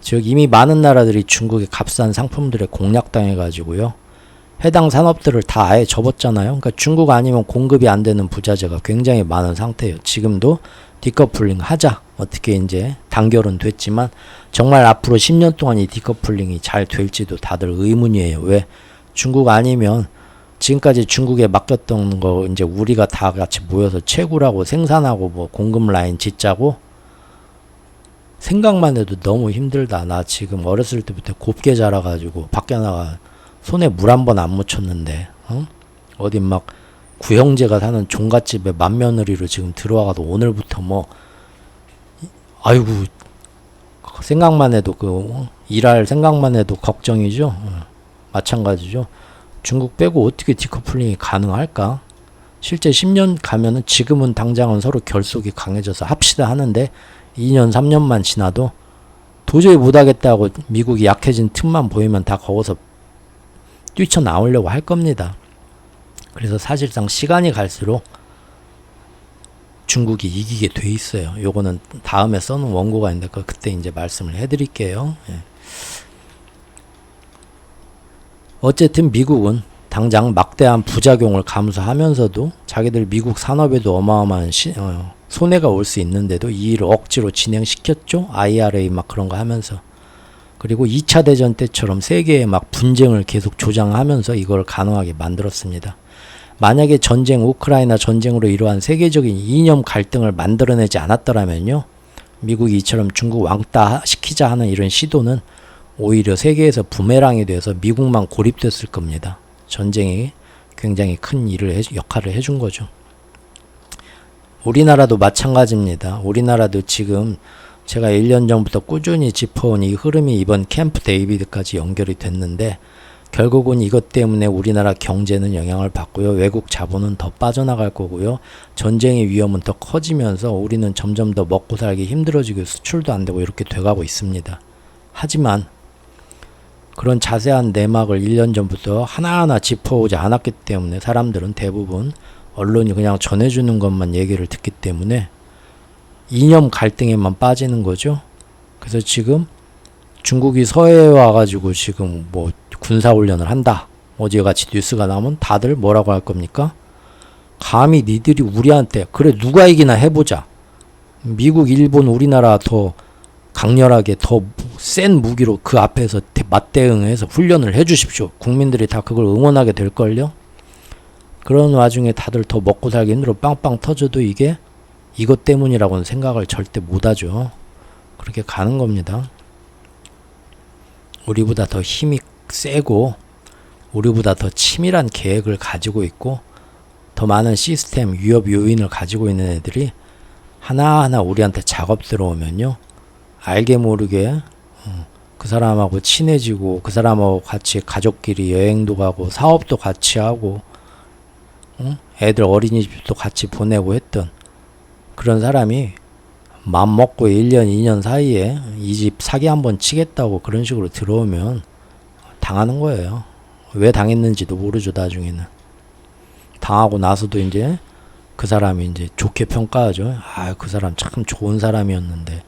S1: 즉 이미 많은 나라들이 중국의 값싼 상품들에 공략당해가지고요. 해당 산업들을 다 아예 접었잖아요. 그러니까 중국 아니면 공급이 안 되는 부자재가 굉장히 많은 상태예요. 지금도 디커플링 하자. 어떻게 이제 단결은 됐지만 정말 앞으로 10년 동안 이 디커플링이 잘 될지도 다들 의문이에요. 왜? 중국 아니면 지금까지 중국에 맡겼던 거 이제 우리가 다 같이 모여서 채굴하고 생산하고 뭐 공급 라인 짓자고 생각만 해도 너무 힘들다. 나 지금 어렸을 때부터 곱게 자라가지고 밖에 나가 손에 물 한 번 안 묻혔는데 어디 막 구형제가 사는 종갓집에 맏며느리로 지금 들어와가도 오늘부터 뭐 아이고 생각만 해도 일할 생각만 해도 걱정이죠. 마찬가지죠. 중국 빼고 어떻게 디커플링이 가능할까? 실제 10년 가면은 지금은 당장은 서로 결속이 강해져서 합시다 하는데 2년 3년만 지나도 도저히 못하겠다고 미국이 약해진 틈만 보이면 다 거기서 뛰쳐나오려고 할 겁니다. 그래서 사실상 시간이 갈수록 중국이 이기게 돼 있어요. 요거는 다음에 써놓은 원고가 있는데 그때 이제 말씀을 해드릴게요. 예. 어쨌든 미국은 당장 막대한 부작용을 감수하면서도 자기들 미국 산업에도 어마어마한 손해가 올 수 있는데도 이 일을 억지로 진행시켰죠. IRA 막 그런 거 하면서. 그리고 2차 대전 때처럼 세계에 막 분쟁을 계속 조장하면서 이걸 가능하게 만들었습니다. 만약에 전쟁, 우크라이나 전쟁으로 이러한 세계적인 이념 갈등을 만들어내지 않았더라면요. 미국이 이처럼 중국 왕따 시키자 하는 이런 시도는 오히려 세계에서 부메랑이 돼서 미국만 고립됐을 겁니다. 전쟁이 굉장히 큰 역할을 해준 거죠. 우리나라도 마찬가지입니다. 우리나라도 지금 제가 1년 전부터 꾸준히 짚어온 이 흐름이 이번 캠프 데이비드까지 연결이 됐는데, 결국은 이것 때문에 우리나라 경제는 영향을 받고요. 외국 자본은 더 빠져나갈 거고요. 전쟁의 위험은 더 커지면서 우리는 점점 더 먹고 살기 힘들어지고 수출도 안 되고 이렇게 돼가고 있습니다. 하지만 그런 자세한 내막을 1년 전부터 하나하나 짚어오지 않았기 때문에 사람들은 대부분 언론이 그냥 전해주는 것만 얘기를 듣기 때문에 이념 갈등에만 빠지는 거죠. 그래서 지금 중국이 서해에 와가지고 지금 뭐 군사훈련을 한다, 어제같이 뉴스가 나오면 다들 뭐라고 할 겁니까? 감히 니들이 우리한테, 그래 누가 이기나 해보자, 미국, 일본, 우리나라 더 강렬하게 더 센 무기로 그 앞에서 맞대응해서 훈련을 해주십시오. 국민들이 다 그걸 응원하게 될걸요. 그런 와중에 다들 더 먹고 살기 힘들어 빵빵 터져도 이게 이것 때문이라고는 생각을 절대 못하죠. 그렇게 가는 겁니다. 우리보다 더 힘이 세고 우리보다 더 치밀한 계획을 가지고 있고 더 많은 시스템, 위협 요인을 가지고 있는 애들이 하나하나 우리한테 작업 들어오면요, 알게 모르게 그 사람하고 친해지고 그 사람하고 같이 가족끼리 여행도 가고 사업도 같이 하고 애들 어린이집도 같이 보내고 했던 그런 사람이 맘먹고 1년, 2년 사이에 이 집 사기 한번 치겠다고 그런 식으로 들어오면 당하는 거예요. 왜 당했는지도 모르죠, 나중에는. 당하고 나서도 이제 그 사람이 이제 좋게 평가하죠. 아, 그 사람 참 좋은 사람이었는데.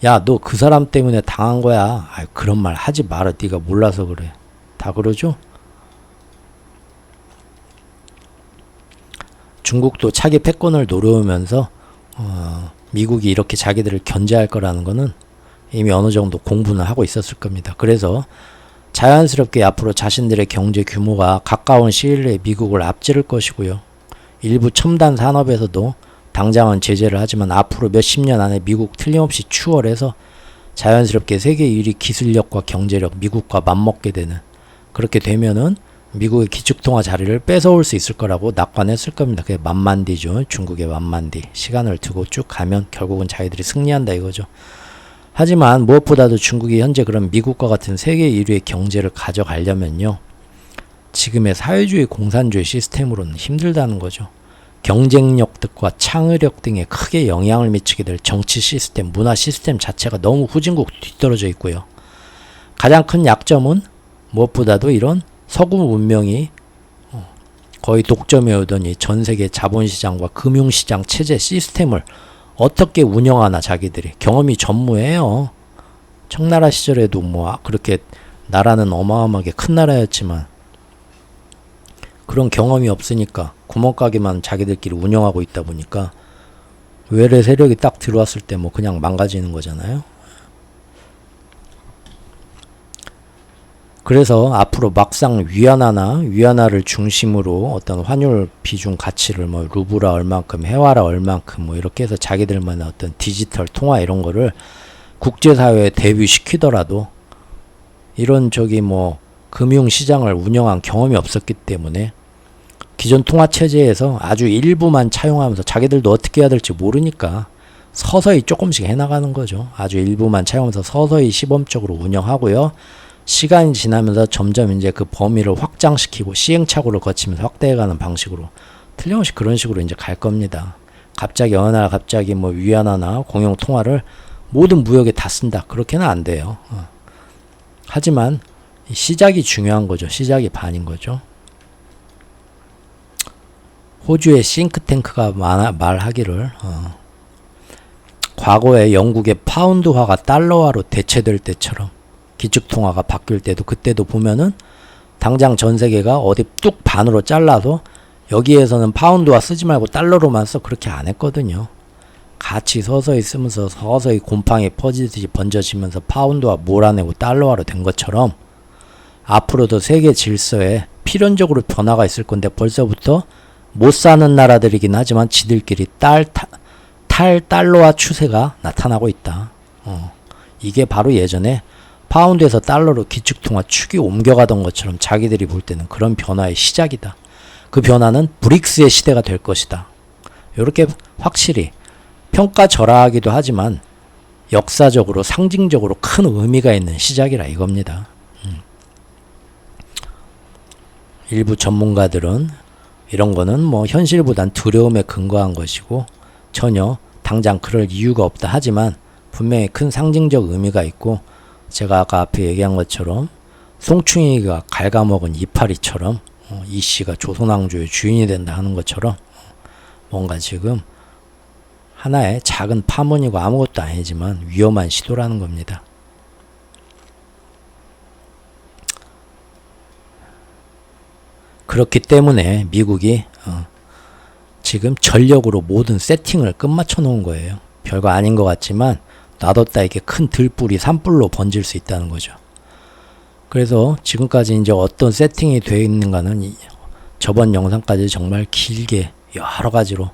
S1: 야, 너 그 사람 때문에 당한 거야. 아, 그런 말 하지 마라. 네가 몰라서 그래. 다 그러죠? 중국도 차기 패권을 노려오면서 미국이 이렇게 자기들을 견제할 거라는 거는 이미 어느 정도 공부는 하고 있었을 겁니다. 그래서 자연스럽게 앞으로 자신들의 경제 규모가 가까운 시일 내에 미국을 앞지를 것이고요. 일부 첨단 산업에서도 당장은 제재를 하지만 앞으로 몇십 년 안에 미국 틀림없이 추월해서 자연스럽게 세계 1위 기술력과 경제력 미국과 맞먹게 되는, 그렇게 되면은 미국의 기축통화 자리를 뺏어올 수 있을 거라고 낙관했을 겁니다. 그게 만만디죠. 중국의 만만디. 시간을 두고 쭉 가면 결국은 자기들이 승리한다 이거죠. 하지만 무엇보다도 중국이 현재 그런 미국과 같은 세계 1위의 경제를 가져가려면요, 지금의 사회주의 공산주의 시스템으로는 힘들다는 거죠. 경쟁력 등과 창의력 등에 크게 영향을 미치게 될 정치 시스템, 문화 시스템 자체가 너무 후진국 뒤떨어져 있고요. 가장 큰 약점은 무엇보다도 이런 서구 문명이 거의 독점해 오던 이 전 세계 자본시장과 금융시장 체제 시스템을 어떻게 운영하나 자기들이 경험이 전무해요. 청나라 시절에도 뭐 그렇게 나라는 어마어마하게 큰 나라였지만 그런 경험이 없으니까 구멍가게만 자기들끼리 운영하고 있다 보니까 외래 세력이 딱 들어왔을 때 뭐 그냥 망가지는 거잖아요. 그래서 앞으로 막상 위안화를 중심으로 어떤 환율 비중 가치를 뭐 루브라 얼만큼, 헤와라 얼만큼 뭐 이렇게 해서 자기들만의 어떤 디지털 통화 이런 거를 국제사회에 대비시키더라도 이런 뭐 금융시장을 운영한 경험이 없었기 때문에 기존 통화체제에서 아주 일부만 차용하면서 자기들도 어떻게 해야 될지 모르니까 서서히 조금씩 해나가는 거죠. 아주 일부만 차용하면서 서서히 시범적으로 운영하고요. 시간이 지나면서 점점 이제 그 범위를 확장시키고 시행착오를 거치면서 확대해가는 방식으로 틀림없이 그런 식으로 이제 갈 겁니다. 갑자기 어느 날 갑자기 뭐 위안화나 공용 통화를 모든 무역에 다 쓴다. 그렇게는 안 돼요. 하지만 시작이 중요한 거죠. 시작이 반인 거죠. 호주의 싱크탱크가 말하기를 과거에 영국의 파운드화가 달러화로 대체될 때처럼 기축통화가 바뀔 때도 그때도 보면은 당장 전 세계가 어디 뚝 반으로 잘라서 여기에서는 파운드화 쓰지 말고 달러로만 써 그렇게 안 했거든요. 같이 서서히 쓰면서 서서히 곰팡이 퍼지듯이 번져지면서 파운드화 몰아내고 달러화로 된 것처럼 앞으로도 세계 질서에 필연적으로 변화가 있을 건데 벌써부터 못 사는 나라들이긴 하지만 지들끼리 탈달러화 추세가 나타나고 있다. 이게 바로 예전에 파운드에서 달러로 기축통화 축이 옮겨가던 것처럼 자기들이 볼 때는 그런 변화의 시작이다. 그 변화는 브릭스의 시대가 될 것이다. 이렇게 확실히 평가절하하기도 하지만 역사적으로 상징적으로 큰 의미가 있는 시작이라 이겁니다. 일부 전문가들은 이런 거는 뭐 현실보단 두려움에 근거한 것이고 전혀 당장 그럴 이유가 없다 하지만 분명히 큰 상징적 의미가 있고, 제가 아까 앞에 얘기한 것처럼 송충이가 갉아먹은 이파리처럼 이씨가 조선왕조의 주인이 된다 하는 것처럼 뭔가 지금 하나의 작은 파문이고 아무것도 아니지만 위험한 시도라는 겁니다. 그렇기 때문에 미국이 지금 전력으로 모든 세팅을 끝마쳐 놓은 거예요. 별거 아닌 것 같지만 놔뒀다 이게 큰 들불이 산불로 번질 수 있다는 거죠. 그래서 지금까지 이제 어떤 세팅이 되어 있는가는 저번 영상까지 정말 길게 여러 가지로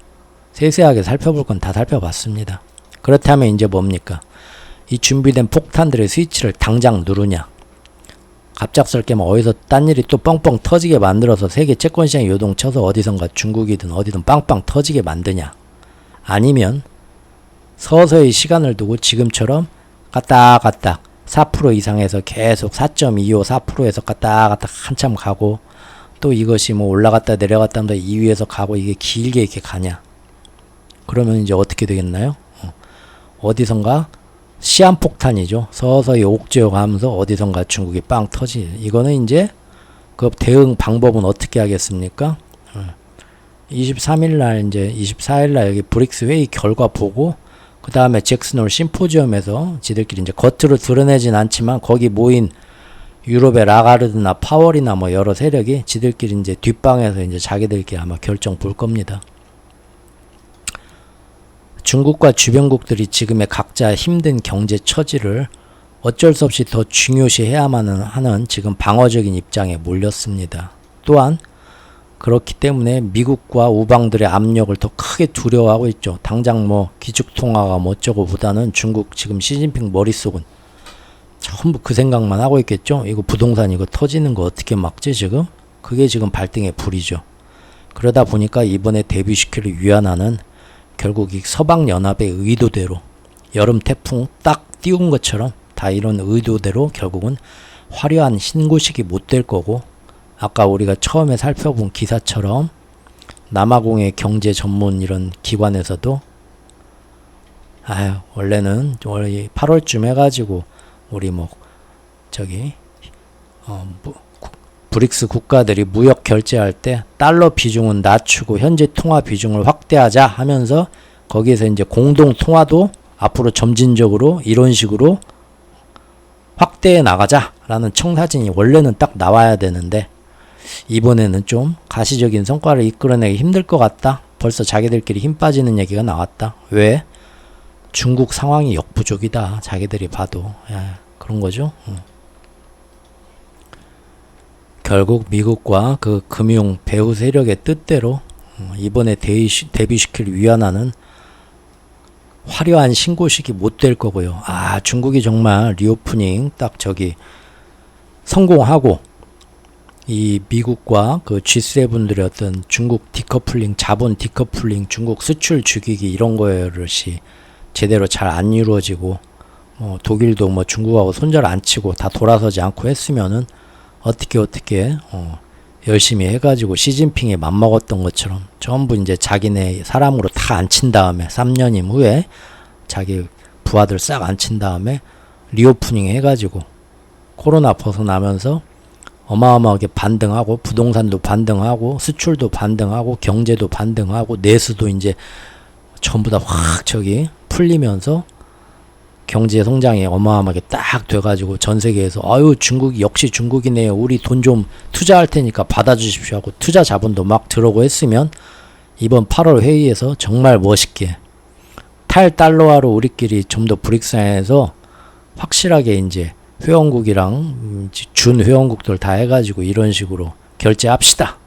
S1: 세세하게 살펴볼 건 다 살펴봤습니다. 그렇다면 이제 뭡니까? 이 준비된 폭탄들의 스위치를 당장 누르냐? 갑작스럽게 뭐 어디서 딴 일이 또 뻥뻥 터지게 만들어서 세계 채권시장에 요동쳐서 어디선가 중국이든 어디든 빵빵 터지게 만드냐? 아니면 서서히 시간을 두고 지금처럼 까딱까딱 4% 이상에서 계속 4.25, 4%에서 까딱까딱 한참 가고, 또 이것이 뭐 올라갔다 내려갔다 하면서 2위에서 가고 이게 길게 이렇게 가냐? 그러면 이제 어떻게 되겠나요? 어디선가 시한폭탄이죠. 서서히 옥죄어 가면서 어디선가 중국이 빵 터지. 이거는 이제 그 대응 방법은 어떻게 하겠습니까? 23일날 이제 24일날 여기 브릭스 회의 결과 보고 그 다음에 잭슨홀 심포지엄에서 지들끼리 이제 겉으로 드러내진 않지만 거기 모인 유럽의 라가르드나 파월이나 뭐 여러 세력이 지들끼리 이제 뒷방에서 이제 자기들끼리 아마 결정 볼 겁니다. 중국과 주변국들이 지금의 각자 힘든 경제 처지를 어쩔 수 없이 더 중요시해야만 하는 지금 방어적인 입장에 몰렸습니다. 또한 그렇기 때문에 미국과 우방들의 압력을 더 크게 두려워하고 있죠. 당장 뭐 기축통화가 뭐 어쩌고 보다는 중국 지금 시진핑 머릿속은 전부 그 생각만 하고 있겠죠. 이거 부동산 이거 터지는 거 어떻게 막지 지금? 그게 지금 발등에 불이죠. 그러다 보니까 이번에 데뷔시키를 위안화는 결국 이 서방연합의 의도대로 여름 태풍 딱 띄운 것처럼 다 이런 의도대로 결국은 화려한 신고식이 못 될 거고, 아까 우리가 처음에 살펴본 기사처럼 남아공의 경제 전문 이런 기관에서도 원래는 원래 8월쯤 해가지고 우리 뭐 저기 브릭스 국가들이 무역 결제할 때 달러 비중은 낮추고 현재 통화 비중을 확대하자 하면서 거기에서 이제 공동 통화도 앞으로 점진적으로 이런 식으로 확대해 나가자라는 청사진이 원래는 딱 나와야 되는데 이번에는 좀 가시적인 성과를 이끌어내기 힘들 것 같다. 벌써 자기들끼리 힘 빠지는 얘기가 나왔다. 왜? 중국 상황이 역부족이다. 자기들이 봐도. 그런 거죠. 결국 미국과 그 금융 배후 세력의 뜻대로 이번에 데뷔시킬 위안화는 화려한 신고식이 못 될 거고요. 중국이 정말 리오프닝 딱 저기 성공하고 이 미국과 그 G7들의 어떤 중국 디커플링, 자본 디커플링, 중국 수출 죽이기 이런 것이 제대로 잘 안 이루어지고 독일도 뭐 중국하고 손절 안 치고 다 돌아서지 않고 했으면은 어떻게 열심히 해가지고 시진핑이 맘먹었던 것처럼 전부 이제 자기네 사람으로 다 앉힌 다음에 3년임 후에 자기 부하들 싹 앉힌 다음에 리오프닝 해가지고 코로나 벗어나면서 어마어마하게 반등하고 부동산도 반등하고 수출도 반등하고 경제도 반등하고 내수도 이제 전부 다 확 저기 풀리면서 경제 성장이 어마어마하게 딱 돼가지고 전 세계에서 중국이 역시 중국이네요. 우리 돈 좀 투자할 테니까 받아주십시오 하고 투자 자본도 막 들어오고 했으면 이번 8월 회의에서 정말 멋있게 탈달러화로 우리끼리 좀 더 브릭스에서 확실하게 이제 회원국이랑 준 회원국들 다 해가지고 이런 식으로 결제합시다.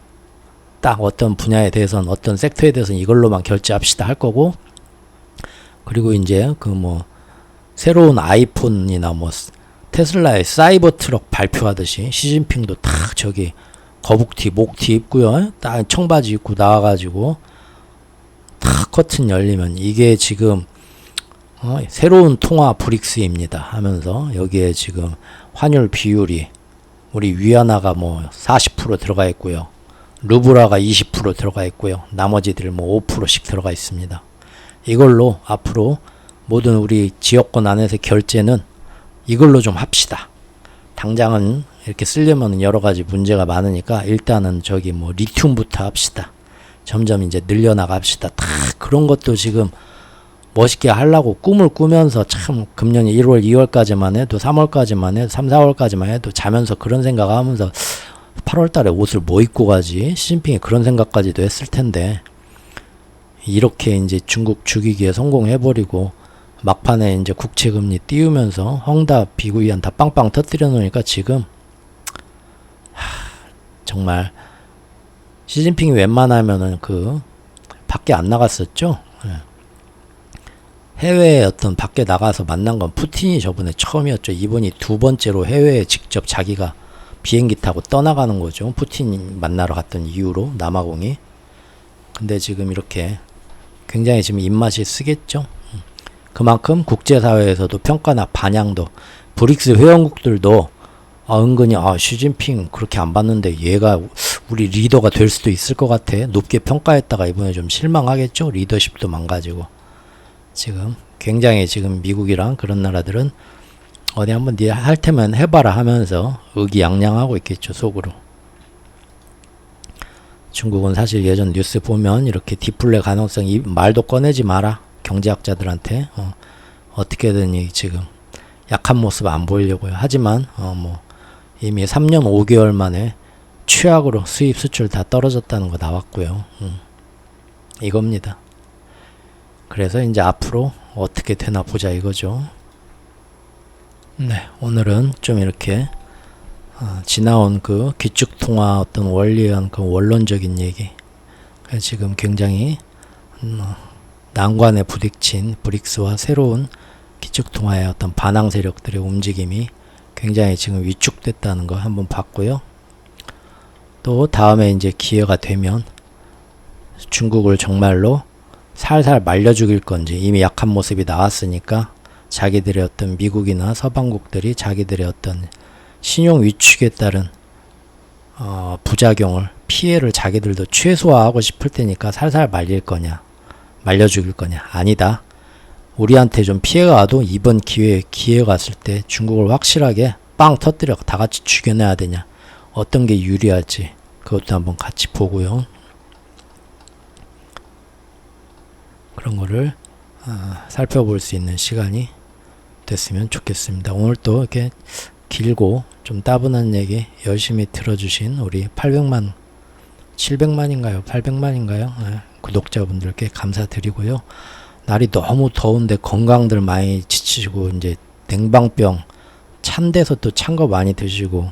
S1: 딱 어떤 분야에 대해서는 어떤 섹터에 대해서는 이걸로만 결제합시다 할 거고, 그리고 이제 그 뭐 새로운 아이폰이나 뭐 테슬라의 사이버 트럭 발표하듯이 시진핑도 탁 저기 거북티 목티 입고요, 딱 청바지 입고 나와가지고 탁 커튼 열리면 이게 지금 새로운 통화 브릭스입니다 하면서 여기에 지금 환율 비율이 우리 위안화가 뭐 40% 들어가 있고요, 루브라가 20% 들어가 있고요, 나머지들 뭐 5%씩 들어가 있습니다. 이걸로 앞으로 모든 우리 지역권 안에서 결제는 이걸로 좀 합시다. 당장은 이렇게 쓰려면 여러 가지 문제가 많으니까 일단은 저기 뭐 리튬부터 합시다. 점점 이제 늘려나갑시다. 다 그런 것도 지금 멋있게 하려고 꿈을 꾸면서 참 금년 1월, 2월까지만 해도 3월까지만 해도 3, 4월까지만 해도 자면서 그런 생각하면서 8월달에 옷을 뭐 입고 가지? 시진핑이 그런 생각까지도 했을 텐데 이렇게 이제 중국 죽이기에 성공해버리고 막판에 이제 국채금리 띄우면서 헝다 비구이안 다 빵빵 터뜨려 놓으니까 지금 정말 시진핑이 웬만하면은 그 밖에 안 나갔었죠. 해외에 어떤 밖에 나가서 만난 건 푸틴이 저번에 처음이었죠. 이번이 두 번째로 해외에 직접 자기가 비행기 타고 떠나가는 거죠. 푸틴 만나러 갔던 이후로 남아공이. 근데 지금 이렇게 굉장히 지금 입맛이 쓰겠죠. 그만큼 국제사회에서도 평가나 반향도 브릭스 회원국들도 은근히 시진핑 그렇게 안 봤는데 얘가 우리 리더가 될 수도 있을 것 같아 높게 평가했다가 이번에 좀 실망하겠죠. 리더십도 망가지고 지금 굉장히 지금 미국이랑 그런 나라들은 어디 한번 네 할 테면 해봐라 하면서 의기양양하고 있겠죠 속으로. 중국은 사실 예전 뉴스 보면 이렇게 디플레 가능성이 말도 꺼내지 마라 경제학자들한테 어떻게든 지금 약한 모습 안 보이려고요. 하지만 뭐 이미 3년 5개월 만에 최악으로 수입 수출 다 떨어졌다는 거 나왔고요. 이겁니다. 그래서 이제 앞으로 어떻게 되나 보자 이거죠. 네, 오늘은 좀 이렇게 지나온 그 기축통화 어떤 원리에 의한 그 원론적인 얘기, 지금 굉장히 난관에 부딪힌 브릭스와 새로운 기축통화의 어떤 반항 세력들의 움직임이 굉장히 지금 위축됐다는 거 한번 봤고요. 또 다음에 이제 기회가 되면 중국을 정말로 살살 말려 죽일 건지, 이미 약한 모습이 나왔으니까 자기들의 어떤 미국이나 서방국들이 자기들의 어떤 신용 위축에 따른 부작용을, 피해를 자기들도 최소화하고 싶을 테니까 살살 말릴 거냐, 말려 죽일 거냐. 아니다. 우리한테 좀 피해가 와도 이번 기회가 왔을 때 중국을 확실하게 빵 터뜨려 다 같이 죽여내야 되냐. 어떤 게 유리할지 그것도 한번 같이 보고요. 그런 거를 살펴볼 수 있는 시간이 됐으면 좋겠습니다. 오늘 또 이렇게 길고 좀 따분한 얘기 열심히 들어주신 우리 700만인가요? 800만인가요? 구독자분들께 감사드리고요. 날이 너무 더운데 건강들 많이 지치시고 이제 냉방병 찬 데서 또 찬 거 많이 드시고,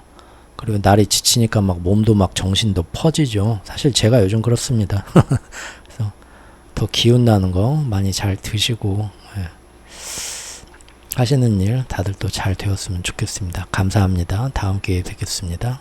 S1: 그리고 날이 지치니까 막 몸도 막 정신도 퍼지죠. 사실 제가 요즘 그렇습니다. 그래서 더 기운 나는 거 많이 잘 드시고 하시는 일 다들 또 잘 되었으면 좋겠습니다. 감사합니다. 다음 기회에 뵙겠습니다.